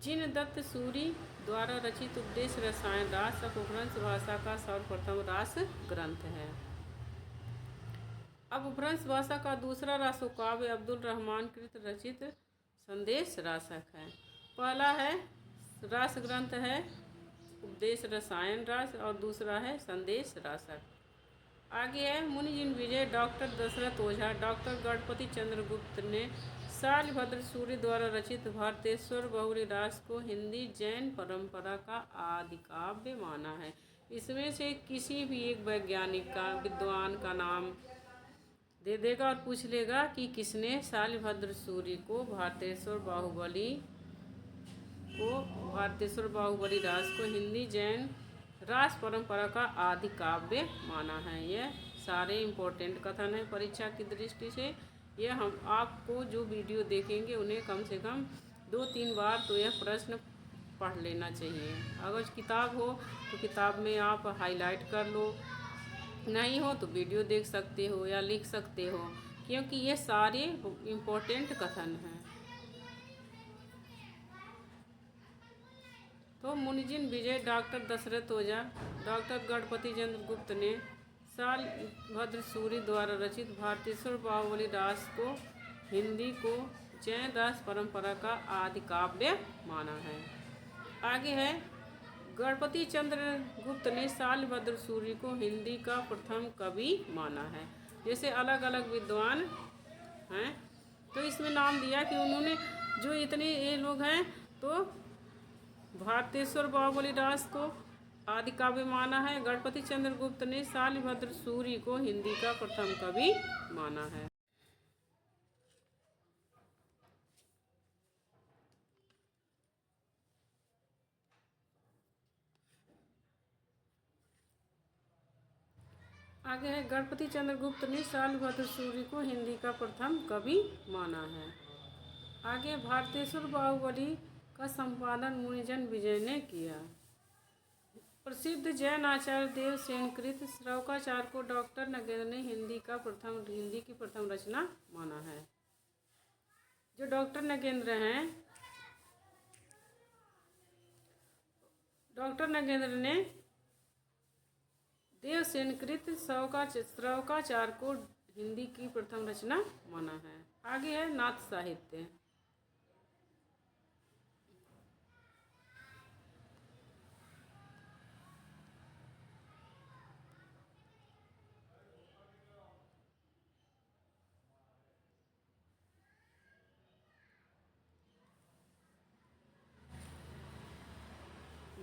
जिन दत्त सूरी द्वारा रचित उपदेश रसायन रास अपभ्रंश भाषा का सर्वप्रथम रास ग्रंथ है। अपभ्रंश भाषा का दूसरा रासोकाव्य अब्दुल रहमान कृत रचित संदेश रासक है। पहला है रास ग्रंथ है उपदेश रसायन रास और दूसरा है संदेश रासक। आगे है मुनिजिन विजय डॉक्टर दशरथ ओझा डॉक्टर गणपति चंद्रगुप्त ने शालिभद्र सूर्य द्वारा रचित भारतेश्वर बहुरी रास को हिंदी जैन परंपरा का आदि काव्य माना है। इसमें से किसी भी एक वैज्ञानिक का विद्वान का नाम दे देगा और पूछ लेगा कि किसने शालिभद्र सूर्य को भारतेश्वर बाहुबली रास को हिंदी जैन रास परंपरा का आदि काव्य माना है। यह सारे इम्पोर्टेंट कथन है परीक्षा की दृष्टि से। यह हम आपको जो वीडियो देखेंगे उन्हें कम से कम 2-3 बार तो यह प्रश्न पढ़ लेना चाहिए। अगर किताब हो तो किताब में आप हाईलाइट कर लो, नहीं हो तो वीडियो देख सकते हो या लिख सकते हो, क्योंकि ये सारे इम्पोर्टेंट कथन हैं। तो मुनिजिन विजय डॉक्टर दशरथ ओझा डॉक्टर गणपति चंद्रगुप्त ने शालिभद्र सूर्य द्वारा रचित भारतेश्वर बाहुबली रास को हिंदी को जैन रास परंपरा का आदि काव्य माना है। आगे है गणपति चंद्रगुप्त ने शालिभद्र सूर्य को हिंदी का प्रथम कवि माना है। जैसे अलग अलग विद्वान हैं तो इसमें नाम दिया कि उन्होंने जो इतने ये लोग हैं तो भारतेश्वर बाहुबली रास को आदि काव्य माना है। गणपति चंद्रगुप्त ने शालिभद्र सूर्य को हिंदी का प्रथम कवि माना है। आगे है गणपति चंद्रगुप्त ने शालिभद्र सूर्य को हिंदी का प्रथम कवि माना है। आगे भारतेश्वर बाहुबली का संपादन मुनिजन विजय ने किया। प्रसिद्ध जैन आचार्य देवसेन कृत श्रवकाचार्य को डॉक्टर नगेंद्र ने हिंदी की प्रथम रचना माना है। जो डॉक्टर नगेंद्र हैं, डॉक्टर नगेंद्र ने देवसेन कृत श्रवकाचार्य को हिंदी की प्रथम रचना माना है। आगे है नाथ साहित्य।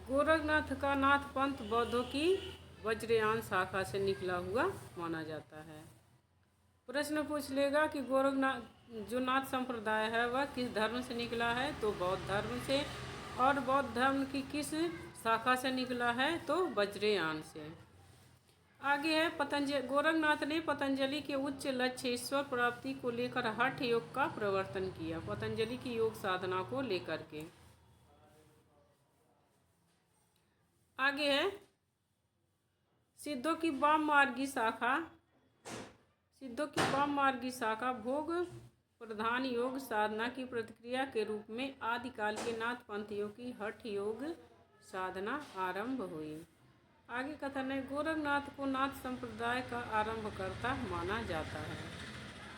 गोरखनाथ का नाथ पंथ बौद्धों की वज्रयान शाखा से निकला हुआ माना जाता है। प्रश्न पूछ लेगा कि गोरखनाथ जो नाथ संप्रदाय है वह किस धर्म से निकला है, तो बौद्ध धर्म से। और बौद्ध धर्म की किस शाखा से निकला है, तो वज्रयान से। आगे है गोरखनाथ ने पतंजलि के उच्च लक्ष्य ईश्वर प्राप्ति को लेकर हठ योग का प्रवर्तन किया। पतंजलि की योग साधना को लेकर के। आगे है सिद्धों की वाम मार्गी शाखा भोग प्रधान योग साधना की प्रतिक्रिया के रूप में आदिकाल के नाथ पंथियों की हठ योग साधना आरंभ हुई। आगे कथन है गोरखनाथ को नाथ संप्रदाय का आरंभकर्ता माना जाता है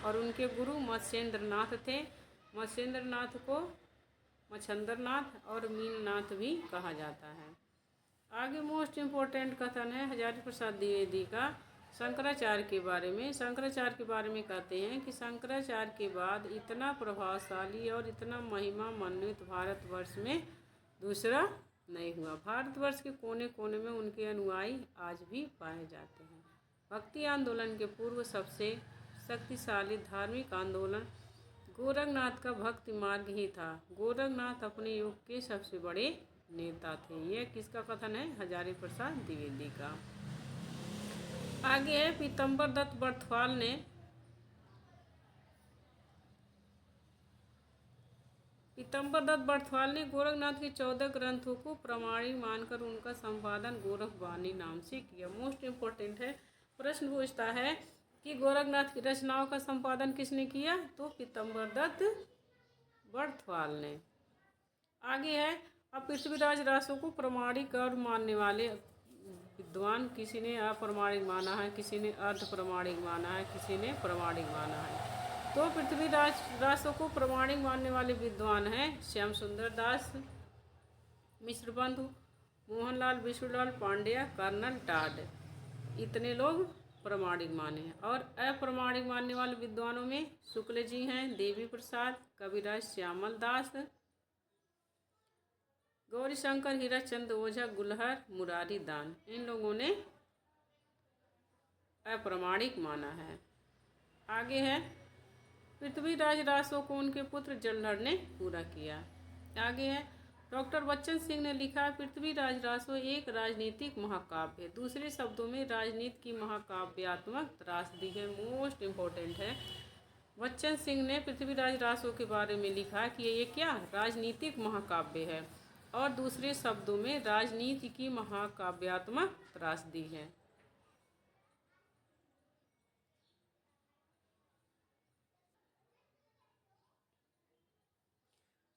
और उनके गुरु मत्स्येंद्रनाथ थे। मत्स्येंद्रनाथ को मच्छंद्रनाथ और मीननाथ भी कहा जाता है। आगे मोस्ट इम्पोर्टेंट कथन है हजारी प्रसाद द्विवेदी का शंकराचार्य के बारे में कहते हैं कि शंकराचार्य के बाद इतना प्रभावशाली और इतना महिमा मण्डित भारतवर्ष में दूसरा नहीं हुआ। भारतवर्ष के कोने कोने में उनके अनुयायी आज भी पाए जाते हैं। भक्ति आंदोलन के पूर्व सबसे शक्तिशाली धार्मिक आंदोलन गोरखनाथ का भक्ति मार्ग ही था। गोरखनाथ अपने युग के सबसे बड़े नेता थे। यह किसका कथन है? हजारी प्रसाद द्विवेदी का। आगे है पीतम्बर दत्त बर्थवाल ने गोरखनाथ के 14 ग्रंथों को प्रमाणिक मानकर उनका संपादन गोरखवाणी नाम से किया। मोस्ट इम्पोर्टेंट है, प्रश्न पूछता है कि गोरखनाथ की रचनाओं का संपादन किसने किया? तो पीतम्बर दत्त बर्थवाल ने। आगे है अब पृथ्वीराज रासो को प्रमाणिक और मानने वाले विद्वान, किसी ने अप्रमाणिक माना है, किसी ने अर्ध प्रमाणिक माना है, किसी ने प्रमाणिक माना है। तो पृथ्वीराज रासो को प्रमाणिक मानने वाले विद्वान हैं श्याम सुंदर दास, मिश्र बंधु, मोहनलाल विष्णुलाल पांड्या, कर्नल टाड, इतने लोग प्रमाणिक माने हैं। और अप्रमाणिक मानने वाले विद्वानों में शुक्ल जी हैं, देवी प्रसाद, कविराज श्यामल दास, गौरी शंकर, हीराचंद ओझा, गुलहर, मुरारी दान, इन लोगों ने अप्रमाणिक माना है। आगे है पृथ्वीराज रासो को उनके पुत्र जलहर ने पूरा किया। आगे है डॉक्टर बच्चन सिंह ने लिखा पृथ्वीराज रासो एक राजनीतिक महाकाव्य है। दूसरे शब्दों में राजनीति की महाकाव्यात्मक त्रासदी है। मोस्ट इम्पोर्टेंट है, बच्चन सिंह ने पृथ्वीराज रासो के बारे में लिखा कि ये क्या राजनीतिक महाकाव्य है और दूसरे शब्दों में राजनीति की महाकाव्यात्मक त्रासदी है।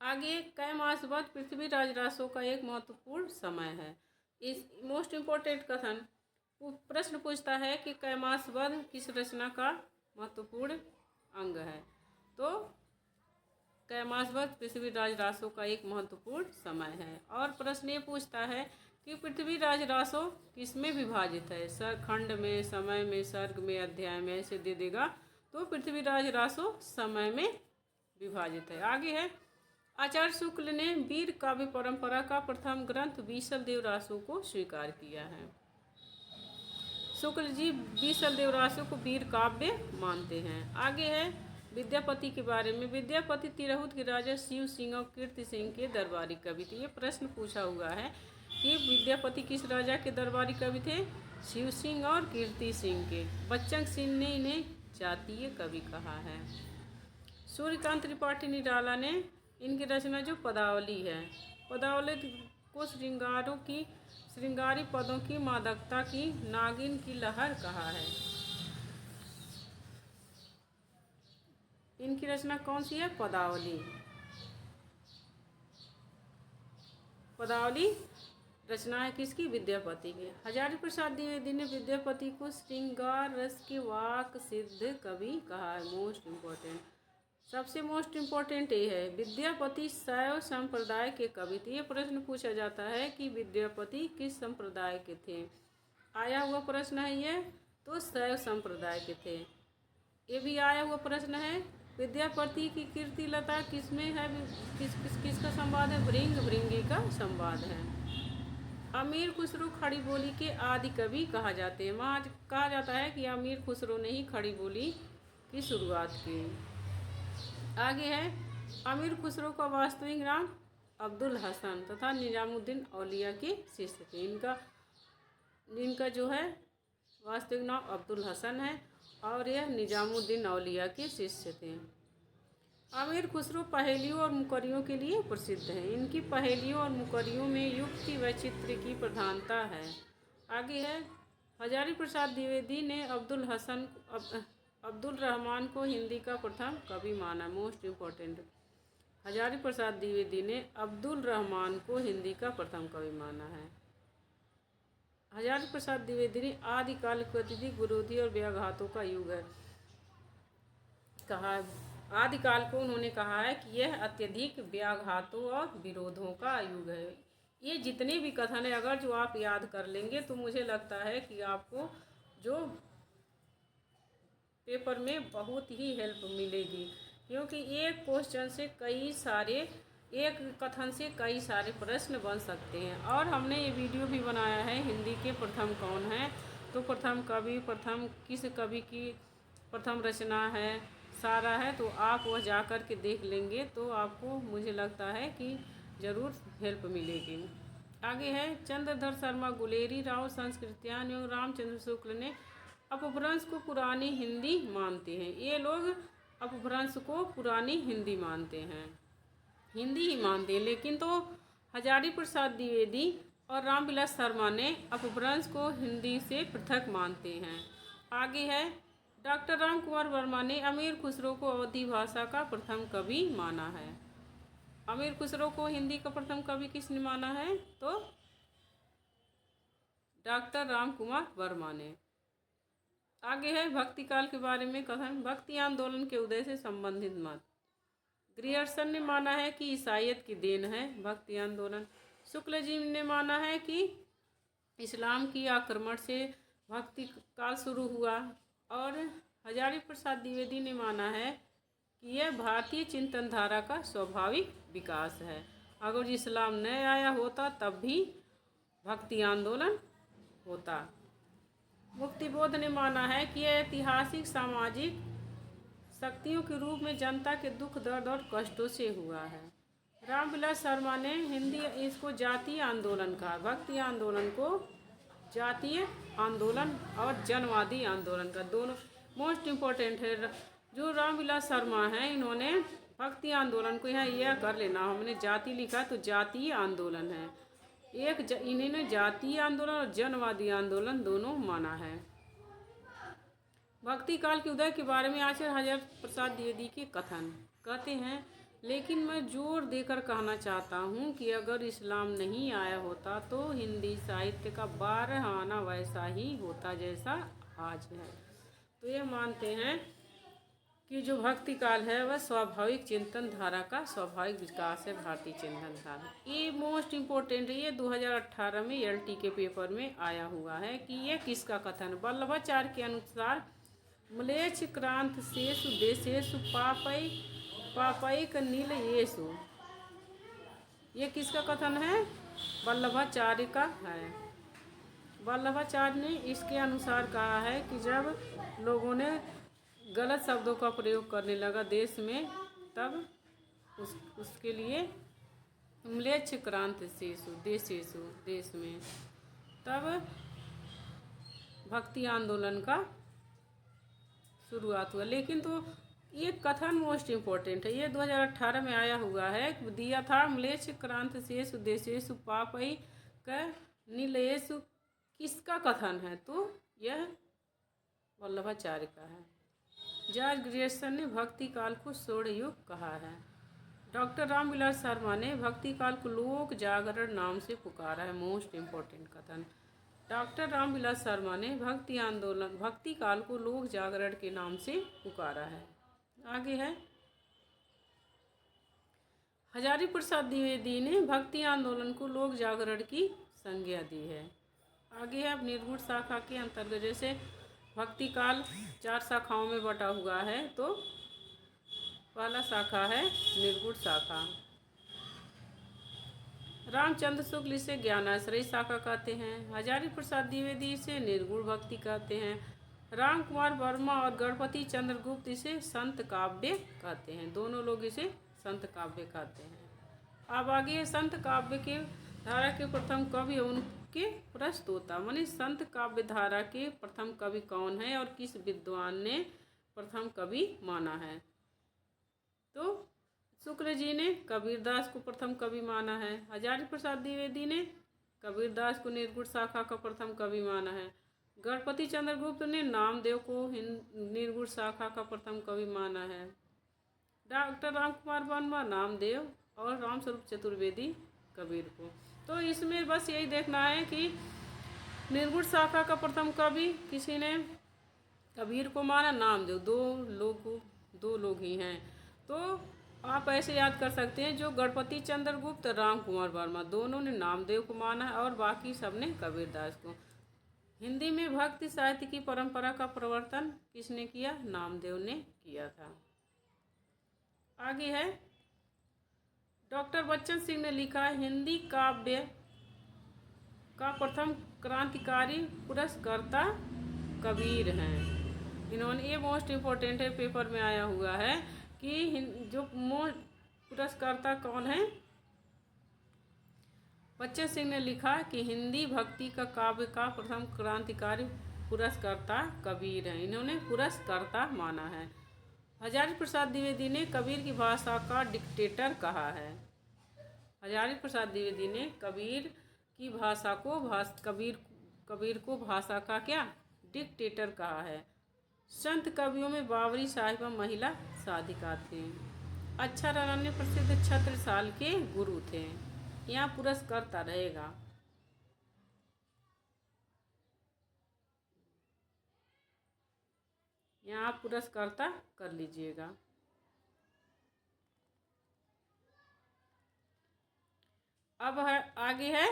आगे कई मास बाद पृथ्वीराज रासो का एक महत्वपूर्ण समय है। इस मोस्ट इम्पोर्टेंट कथन प्रश्न पूछता है कि कई मास बाद किस रचना का महत्वपूर्ण अंग है? तो कई मास बाद पृथ्वीराज रासो का एक महत्वपूर्ण समय है। और प्रश्न ये पूछता है कि पृथ्वीराज रासो किस में विभाजित है? खंड में, समय में, सर्ग में, अध्याय में, ऐसे दे देगा तो पृथ्वीराज रासो समय में विभाजित है। आगे है आचार्य शुक्ल ने वीर काव्य परंपरा का प्रथम ग्रंथ बीसल देव रासो को स्वीकार किया है। शुक्ल जी बीसल देव रासो को वीर काव्य मानते हैं। आगे है विद्यापति के बारे में। विद्यापति तिरहुत के राजा शिव सिंह और कीर्ति सिंह के दरबारी कवि थे। ये प्रश्न पूछा हुआ है कि विद्यापति किस राजा के दरबारी कवि थे? शिव सिंह और कीर्ति सिंह के। बच्चन सिंह ने इन्हें जातीय कवि कहा है। सूर्यकांत त्रिपाठी निराला ने इनकी रचना जो पदावली है, पदावली को श्रृंगारी पदों की मादकता की नागिन की लहर कहा है। इनकी रचना कौन सी है? पदावली। पदावली रचना है किसकी? विद्यापति की। हजारी प्रसाद द्विवेदी ने विद्यापति को श्रृंगार रस के वाक सिद्ध कवि कहा है। मोस्ट इम्पोर्टेंट, सबसे मोस्ट इम्पोर्टेंट ये है विद्यापति शैव संप्रदाय के कवि थे। ये प्रश्न पूछा जाता है कि विद्यापति किस संप्रदाय के थे। आया हुआ प्रश्न है ये, तो शैव संप्रदाय के थे। ये भी आया हुआ प्रश्न है विद्यापति की कीर्ति लता किसमें है? किसका संवाद है? भृंगी का संवाद है। अमीर खुसरो खड़ी बोली के आदि कवि कहा जाते हैं। वहाँ कहा जाता है कि अमीर खुसरो ने ही खड़ी बोली की शुरुआत की। आगे है अमीर खुसरो का वास्तविक नाम अब्दुल हसन तथा निजामुद्दीन औलिया के शिष्य थे। इनका जो है वास्तविक नाम अब्दुल हसन है और यह निजामुद्दीन औलिया के शिष्य थे। अमीर खुसरो पहेलियों और मुकरियों के लिए प्रसिद्ध हैं। इनकी पहेलियों और मुकरियों में युक्ति व चित्र की प्रधानता है। आगे है हजारी प्रसाद द्विवेदी ने अब्दुल रहमान को हिंदी का प्रथम कवि माना। मोस्ट इम्पोर्टेंट, हजारी प्रसाद द्विवेदी ने अब्दुल रहमान को हिंदी का प्रथम कवि माना है। हजारी प्रसाद द्विवेदी ने आदिकाल को अत्यधिक विरोधी और व्याघातों का युग है कहा। आदिकाल को उन्होंने कहा है कि यह अत्यधिक व्याघातों और विरोधों का युग है। ये जितने भी कथन है अगर जो आप याद कर लेंगे तो मुझे लगता है कि आपको जो पेपर में बहुत ही हेल्प मिलेगी, क्योंकि एक क्वेश्चन से एक कथन से कई सारे प्रश्न बन सकते हैं। और हमने ये वीडियो भी बनाया है हिंदी के प्रथम कौन है, तो प्रथम कवि, प्रथम किस कवि की प्रथम रचना है, सारा है, तो आप वह जा कर के देख लेंगे तो आपको मुझे लगता है कि ज़रूर हेल्प मिलेगी। आगे है, चंद्रधर शर्मा गुलेरी राव संस्कृत्यान एवं रामचंद्र शुक्ल ने अपभ्रंश को पुरानी हिंदी मानते हैं। ये लोग अपभ्रंश को पुरानी हिंदी मानते हैं, हिंदी ही मानते हैं, लेकिन तो हजारी प्रसाद द्विवेदी और रामविलास शर्मा ने अपभ्रंश को हिंदी से पृथक मानते हैं। आगे है, डॉक्टर राम कुमार वर्मा ने अमीर खुसरो को अवधी भाषा का प्रथम कवि माना है। अमीर खुसरो को हिंदी का प्रथम कवि किसने माना है, तो डॉक्टर राम कुमार वर्मा ने। आगे है, भक्ति काल के बारे में कथन, भक्ति आंदोलन के उदय से संबंधित मत। ग्रियर्सन ने माना है कि ईसाइयत की देन है भक्ति आंदोलन। शुक्ल जी ने माना है कि इस्लाम की आक्रमण से भक्ति काल शुरू हुआ। और हजारी प्रसाद द्विवेदी ने माना है कि यह भारतीय चिंतन धारा का स्वाभाविक विकास है। अगर इस्लाम न आया होता तब भी भक्ति आंदोलन होता। मुक्तिबोध ने माना है कि यह ऐतिहासिक सामाजिक शक्तियों के रूप में जनता के दुख, दर्द और कष्टों से हुआ है। रामविलास शर्मा ने इसको जातीय आंदोलन कहा, भक्ति आंदोलन को जातीय आंदोलन और जनवादी आंदोलन का, दोनों मोस्ट इम्पोर्टेंट है। जो रामविलास शर्मा हैं इन्होंने भक्ति आंदोलन को, यहाँ यह कर लेना, हमने जाति लिखा तो जातीय आंदोलन है इन्होंने जातीय आंदोलन और जनवादी आंदोलन दोनों माना है। भक्ति काल के उदय के बारे में आचार्य हजारी प्रसाद द्विवेदी के कथन कहते हैं, लेकिन मैं जोर देकर कहना चाहता हूँ कि अगर इस्लाम नहीं आया होता तो हिंदी साहित्य का 12 आना वैसा ही होता जैसा आज है। तो यह मानते हैं कि जो भक्ति काल है वह स्वाभाविक चिंतन धारा का स्वाभाविक विकास है, भारतीय चिंतन धारा। ये मोस्ट इम्पोर्टेंट है, ये 2018 में LT के पेपर में आया हुआ है कि यह किसका कथन। वल्लभाचार्य के अनुसार म्लेच्छ क्रांत शेषु देशेषु पापैक नील येषु, ये किसका कथन है, वल्लभाचार्य का है। वल्लभाचार्य ने इसके अनुसार कहा है कि जब लोगों ने गलत शब्दों का प्रयोग करने लगा देश में, तब उसके लिए म्लेच्छ क्रांत शेषु देशेषु, देश में, तब भक्ति आंदोलन का शुरुआत हुआ। लेकिन तो ये कथन मोस्ट इम्पोर्टेंट है, ये 2018 में आया हुआ है, दिया था, म्लेच्छ क्रांत शेषु देशेषु पापैक नीलेषु, किसका कथन है, तो यह वल्लभाचार्य का है। जॉर्ज ग्रियर्सन ने भक्ति काल को स्वर्ण युग कहा है। डॉक्टर रामविलास शर्मा ने भक्ति काल को लोक जागरण नाम से पुकारा है, मोस्ट इम्पोर्टेंट कथन। डॉक्टर रामविलास शर्मा ने भक्ति काल को लोक जागरण के नाम से पुकारा है। आगे है, हजारी प्रसाद द्विवेदी ने भक्ति आंदोलन को लोक जागरण की संज्ञा दी है। आगे है, अब निर्गुण शाखा के अंतर्गत, जैसे भक्ति काल 4 शाखाओं में बटा हुआ है, तो पहला शाखा है निर्गुण शाखा। रामचंद्र शुक्ल इसे ज्ञानाश्रयी शाखा कहते हैं। हजारी प्रसाद द्विवेदी इसे निर्गुण भक्ति कहते हैं। राम कुमार वर्मा और गणपति चंद्रगुप्त इसे संत काव्य कहते हैं, दोनों लोग इसे संत काव्य कहते हैं। अब आगे संत काव्य के धारा के प्रथम कवि उनके प्रस्तोता, माने संत काव्य धारा के प्रथम कवि कौन है और किस विद्वान ने प्रथम कवि माना है। तो शुक्ल जी ने कबीरदास को प्रथम कवि माना है। हजारी प्रसाद द्विवेदी ने कबीरदास को निर्गुण शाखा का प्रथम कवि माना है। गणपति चंद्रगुप्त ने नामदेव को निर्गुण शाखा का प्रथम कवि माना है। डॉक्टर राम कुमार वर्मा नामदेव और रामस्वरूप चतुर्वेदी कबीर को। तो इसमें बस यही देखना है कि निर्गुण शाखा का प्रथम कवि किसी ने कबीर को माना, नामदेव, दो लोग ही हैं। तो आप ऐसे याद कर सकते हैं, जो गणपति चंद्रगुप्त, राम कुमार वर्मा, दोनों ने नामदेव को माना है और बाकी सब ने कबीरदास को। हिंदी में भक्ति साहित्य की परंपरा का प्रवर्तन किसने किया? नामदेव ने किया था। आगे है, डॉक्टर बच्चन सिंह ने लिखा हिंदी काव्य का प्रथम क्रांतिकारी पुरस्कर्ता कबीर हैं। इन्होंने, ये मोस्ट इम्पोर्टेंट है, पेपर में आया हुआ है कि जो पुरस्कर्ता कौन है? बच्चन सिंह ने लिखा कि हिंदी भक्ति का काव्य का प्रथम क्रांतिकारी पुरस्कर्ता कबीर हैं। इन्होंने पुरस्कर्ता माना है। हजारी प्रसाद द्विवेदी ने कबीर की भाषा का डिक्टेटर कहा है। हजारी प्रसाद द्विवेदी ने कबीर की भाषा को कबीर को भाषा का क्या? डिक्टेटर कहा है। संत कवियों में बाबरी साहिबा महिला साधिका थे। अक्षर अरण्य प्रसिद्ध छत्रसाल के गुरु थे। यहाँ पुरस्कर्ता रहेगा। यहाँ आप पुरस्कर्ता कर लीजिएगा। अब है, आगे है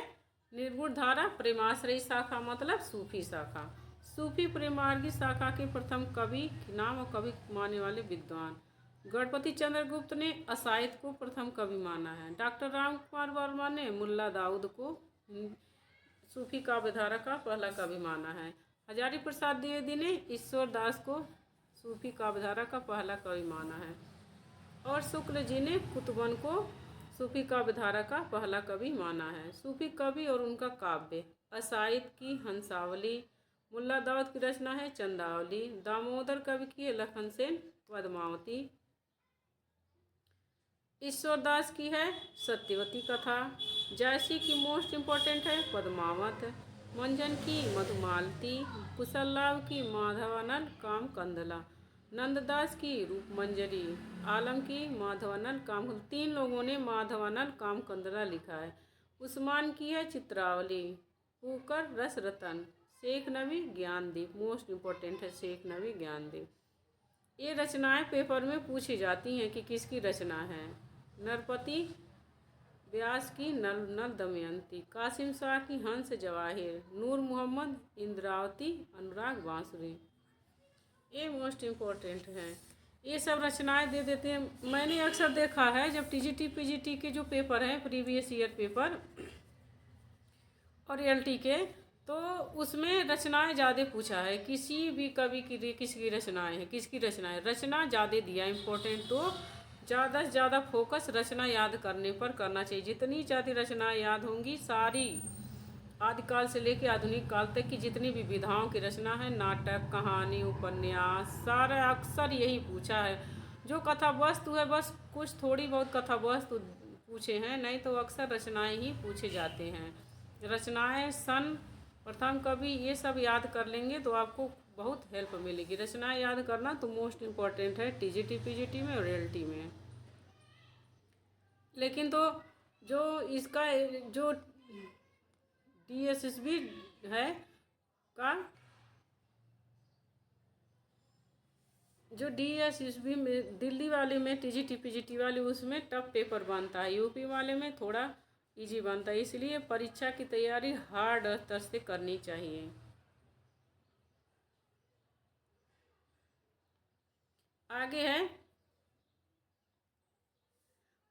निर्गुण धारा प्रेमाश्रयी शाखा मतलब सूफी शाखा। सूफी प्रेमार्गी शाखा के प्रथम कवि नाम और कवि मानने वाले विद्वान गणपति चंद्र गुप्त ने असाइद को प्रथम कवि माना है। डॉक्टर राम कुमार वर्मा ने मुल्ला दाऊद को सूफी काव्यधारा का पहला कवि माना है। हजारी प्रसाद द्विवेदी ने ईश्वर दास को सूफी काव्यधारा का पहला कवि माना है। और शुक्ल जी ने कुतुबन को सूफी काव्यधारा का पहला कवि माना है। सूफी कवि और उनका काव्य, असाइद की हंसावली, मुल्ला दाऊद की रचना है चंदावली, दामोदर कवि की है लखन सेन पद्मावती, ईश्वर दास की है सत्यवती कथा, जयसी की मोस्ट इम्पोर्टेंट है पद्मावत, मंजन की मधुमालती, कुशललाभ की माधवानंद काम कंदला, नंददास की रूपमंजरी, आलम की माधवानंद काम, 3 लोगों ने माधवानंद काम कंदला लिखा है। उस्मान की है चित्रावली, पुकर रस रतन, शेख नबी ज्ञानदीप, मोस्ट इम्पोर्टेंट है शेख नबी ज्ञानदीप। ये रचनाएं पेपर में पूछी जाती हैं कि किसकी रचना है। नरपति व्यास की नल दमयंती, कासिम शाह की हंस जवाहिर, नूर मोहम्मद इंद्रावती, अनुराग बांसुरी। ये मोस्ट इम्पोर्टेंट है। ये सब रचनाएं दे देते हैं। मैंने अक्सर देखा है जब टीजीटी पीजीटी के जो पेपर हैं प्रीवियस ईयर पेपर और रियल्टी के, तो उसमें रचनाएं ज़्यादा पूछा है। किसी भी कवि की किसकी रचनाएं हैं, किसकी रचनाएं, रचना ज़्यादा दिया इम्पोर्टेंट, तो ज़्यादा से ज़्यादा फोकस रचना याद करने पर करना चाहिए। जितनी ज़्यादा रचनाएं याद होंगी, सारी आदिकाल से लेकर आधुनिक काल तक की जितनी भी विधाओं की रचना है, नाटक, कहानी, उपन्यास, सारा अक्सर यही पूछा है। जो कथा वस्तु है बस कुछ थोड़ी बहुत कथा वस्तु पूछे हैं, नहीं तो अक्सर रचनाएं ही पूछे जाते हैं। रचनाएं, सन, प्रथम कवि, ये सब याद कर लेंगे तो आपको बहुत हेल्प मिलेगी। रचनाएं याद करना तो मोस्ट इम्पॉर्टेंट है टीजीटी पीजीटी में और रियल्टी में। लेकिन तो जो इसका जो डीएसएसबी है का, जो डीएसएसबी में दिल्ली वाले में टीजीटी पीजीटी वाले उसमें टफ पेपर बनता है, यूपी वाले में थोड़ा इजी बनता है। इसलिए परीक्षा की तैयारी हार्ड स्तर से करनी चाहिए। आगे है,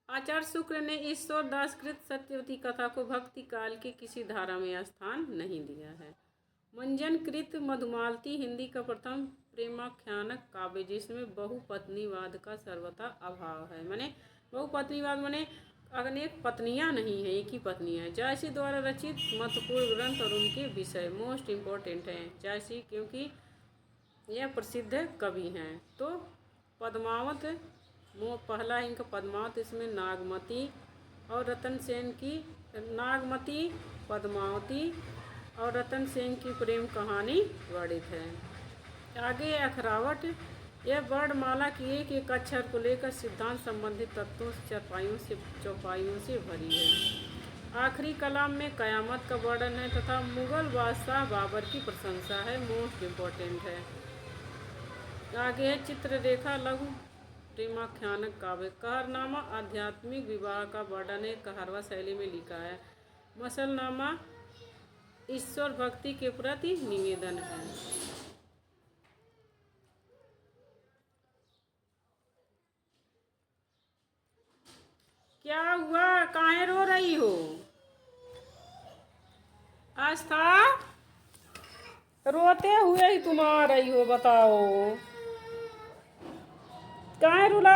आचार्य शुक्ल ने ईश्वर दास कृत सत्यवती कथा को भक्ति काल के किसी धारा में स्थान नहीं दिया है। मंजन कृत मधुमालती हिंदी का प्रथम प्रेमाख्यानक काव्य जिसमें बहुपत्नीवाद का सर्वथा अभाव है। माने बहुपत्नीवाद माने अनेक पत्नियां नहीं है, एक ही पत्नी है। जयसी द्वारा रचित महत्वपूर्ण ग्रंथ और उनके विषय मोस्ट इम्पोर्टेंट हैं। जयसी क्योंकि यह प्रसिद्ध कवि हैं। तो पद्मावत पहला इनका पद्मावत, इसमें नागमती और रतन सेन की, नागमती, पद्मावती और रतन सेन की प्रेम कहानी वर्णित है। आगे अखरावट, यह वर्णमाला की एक अक्षर को लेकर सिद्धांत संबंधित तत्वों चौपाइयों से भरी है। आखिरी कलाम में कयामत का वर्णन है तथा मुगल बादशाह बाबर की प्रशंसा है, मोस्ट इम्पोर्टेंट है। आगे है चित्ररेखा लघु प्रेमाख्यानक काव्य। कहरनामा आध्यात्मिक विवाह का वर्णन है, कहरवा शैली में लिखा है। मसलनामा ईश्वर भक्ति के प्रति निवेदन है। क्या हुआ, काहे रो रही हो? आस्था, रोते हुए ही तुम आ रही हो, बताओ काहे रुला?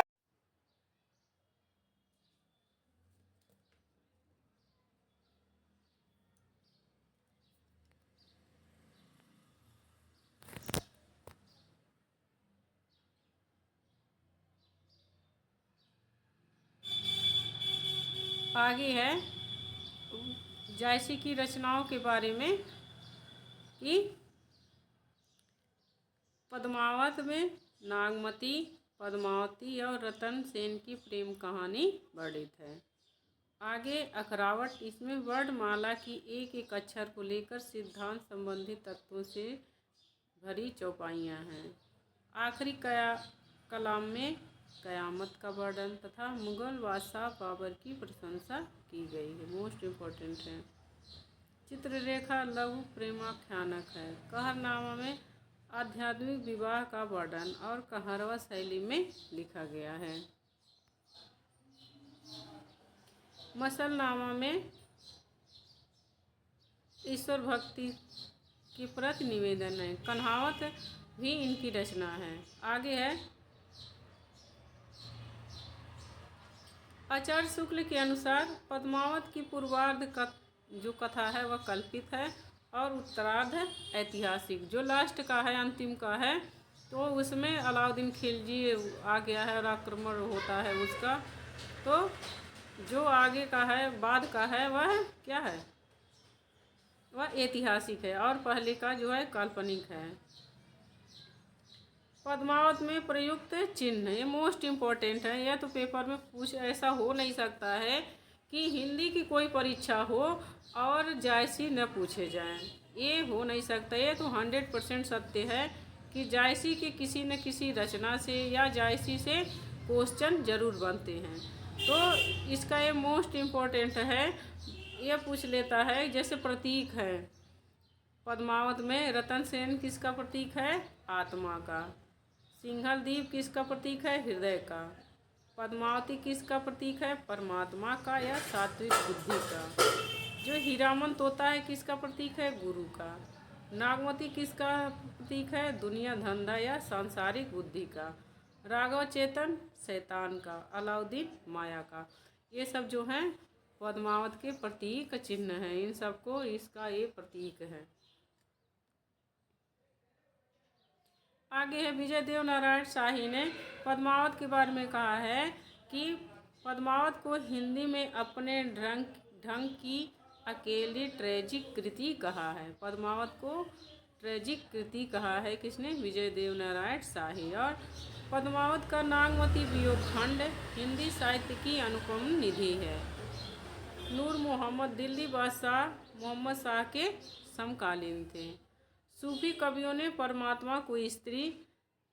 आगे है जायसी की रचनाओं के बारे में कि पद्मावत में नागमती, पद्मावती और रतन सेन की प्रेम कहानी वर्णित है। आगे अखरावट, इसमें वर्णमाला की एक एक अक्षर को लेकर सिद्धांत संबंधी तत्वों से भरी चौपाइयाँ हैं। आखिरी कलाम में कयामत का वर्णन तथा मुगल बादशाह बाबर की प्रशंसा की गई है। मोस्ट इम्पोर्टेंट है। चित्ररेखा लघु प्रेमाख्यानक है। कहरनामा में आध्यात्मिक विवाह का वर्णन और कहरवा शैली में लिखा गया है। मसलनामा में ईश्वर भक्ति के प्रति निवेदन है। कन्हावत भी इनकी रचना है। आगे है आचार्य शुक्ल के अनुसार पद्मावत की पूर्वार्ध जो कथा है वह कल्पित है और उत्तरार्ध ऐतिहासिक। जो लास्ट का है, अंतिम का है, तो उसमें अलाउद्दीन खिलजी आ गया है और आक्रमण होता है उसका। तो जो आगे का है, बाद का है, वह क्या है, वह ऐतिहासिक है और पहले का जो है काल्पनिक है। पद्मावत में प्रयुक्त चिन्ह, ये मोस्ट इम्पोर्टेंट है। यह तो पेपर में पूछ, ऐसा हो नहीं सकता है कि हिंदी की कोई परीक्षा हो और जायसी न पूछे जाएं, ये हो नहीं सकता। ये तो 100% सत्य है कि जायसी के किसी न किसी रचना से या जायसी से क्वेश्चन जरूर बनते हैं। तो इसका ये मोस्ट इम्पोर्टेंट है। ये पूछ लेता है, जैसे प्रतीक है पद्मावत में, रतन सेन किसका प्रतीक है? आत्मा का। सिंघल द्वीप किसका प्रतीक है? हृदय का। पद्मावती किसका प्रतीक है? परमात्मा का या सात्विक बुद्धि का। जो हीरामन तोता है किसका प्रतीक है? गुरु का। नागमती किसका प्रतीक है? दुनिया धंधा या सांसारिक बुद्धि का। राघव चेतन शैतान का। अलाउद्दीन माया का। ये सब जो हैं पद्मावत के प्रतीक चिन्ह हैं। इन सबको इसका ये प्रतीक है। आगे है विजय देव नारायण शाही ने पद्मावत के बारे में कहा है कि पद्मावत को हिंदी में अपने ढंग की अकेली ट्रेजिक कृति कहा है। पद्मावत को ट्रेजिक कृति कहा है किसने? विजय देव नारायण शाही। और पद्मावत का नागमती वियोग खंड हिंदी साहित्य की अनुपम निधि है। नूर मोहम्मद दिल्ली बादशाह मोहम्मद शाह के समकालीन थे। सूफी कवियों ने परमात्मा को स्त्री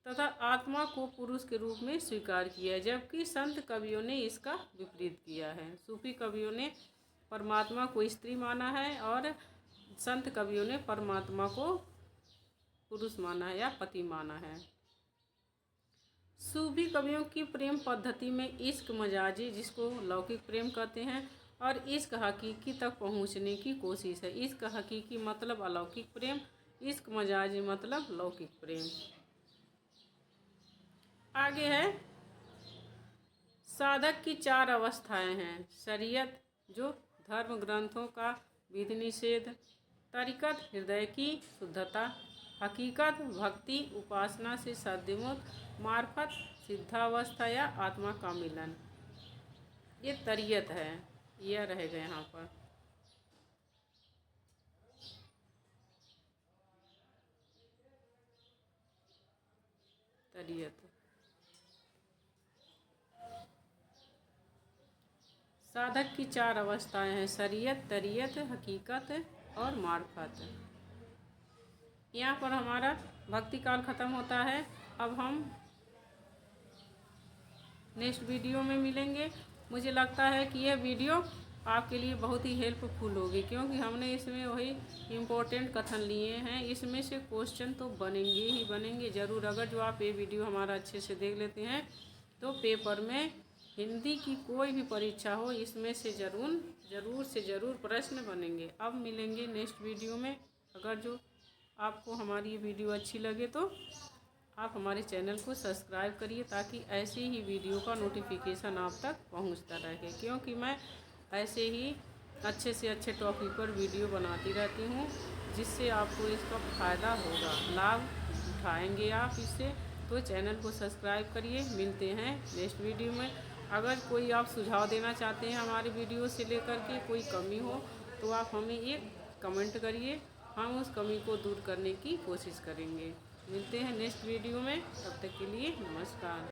तथा आत्मा को पुरुष के रूप में स्वीकार किया, जबकि संत कवियों ने इसका विपरीत किया है। सूफी कवियों ने परमात्मा को स्त्री माना है और संत कवियों ने परमात्मा को पुरुष माना है या पति माना है। सूफी कवियों की प्रेम पद्धति में इश्क मजाजी, जिसको लौकिक प्रेम कहते हैं, और इश्क हकीकी तक पहुंचने की कोशिश है। इश्क हकीकी मतलब अलौकिक प्रेम, इश्क मजाजी मतलब लौकिक प्रेम। आगे है साधक की 4 अवस्थाएं हैं। शरीयत जो धर्म ग्रंथों का विधि निषेध, तरीकत हृदय की शुद्धता, हकीकत भक्ति उपासना से सद्विमुक्त, मार्फत सिद्धावस्था या आत्मा का मिलन। ये तरीयत है, यह रहेगा यहाँ पर। तरीयत साधक की 4 अवस्थाएं हैं। शरीयत, तरीयत, हकीकत और मार्फत। यहाँ पर हमारा भक्ति काल खत्म होता है। अब हम नेक्स्ट वीडियो में मिलेंगे। मुझे लगता है कि यह वीडियो आपके लिए बहुत ही हेल्पफुल होगी, क्योंकि हमने इसमें वही इम्पोर्टेंट कथन लिए हैं। इसमें से क्वेश्चन तो बनेंगे ही बनेंगे ज़रूर। अगर जो आप ये वीडियो हमारा अच्छे से देख लेते हैं तो पेपर में हिंदी की कोई भी परीक्षा हो, इसमें से ज़रूर प्रश्न बनेंगे। अब मिलेंगे नेक्स्ट वीडियो में। अगर जो आपको हमारी ये वीडियो अच्छी लगे तो आप हमारे चैनल को सब्सक्राइब करिए, ताकि ऐसे ही वीडियो का नोटिफिकेशन आप तक पहुंचता रहे, क्योंकि मैं ऐसे ही अच्छे से अच्छे टॉपिक पर वीडियो बनाती रहती हूं, जिससे आपको इसका फ़ायदा होगा, लाभ उठाएंगे आप इससे। तो चैनल को सब्सक्राइब करिए। मिलते हैं नेक्स्ट वीडियो में। अगर कोई आप सुझाव देना चाहते हैं हमारे वीडियो से लेकर के, कोई कमी हो, तो आप हमें एक कमेंट करिए, हम उस कमी को दूर करने की कोशिश करेंगे। मिलते हैं नेक्स्ट वीडियो में, तब तक के लिए नमस्कार।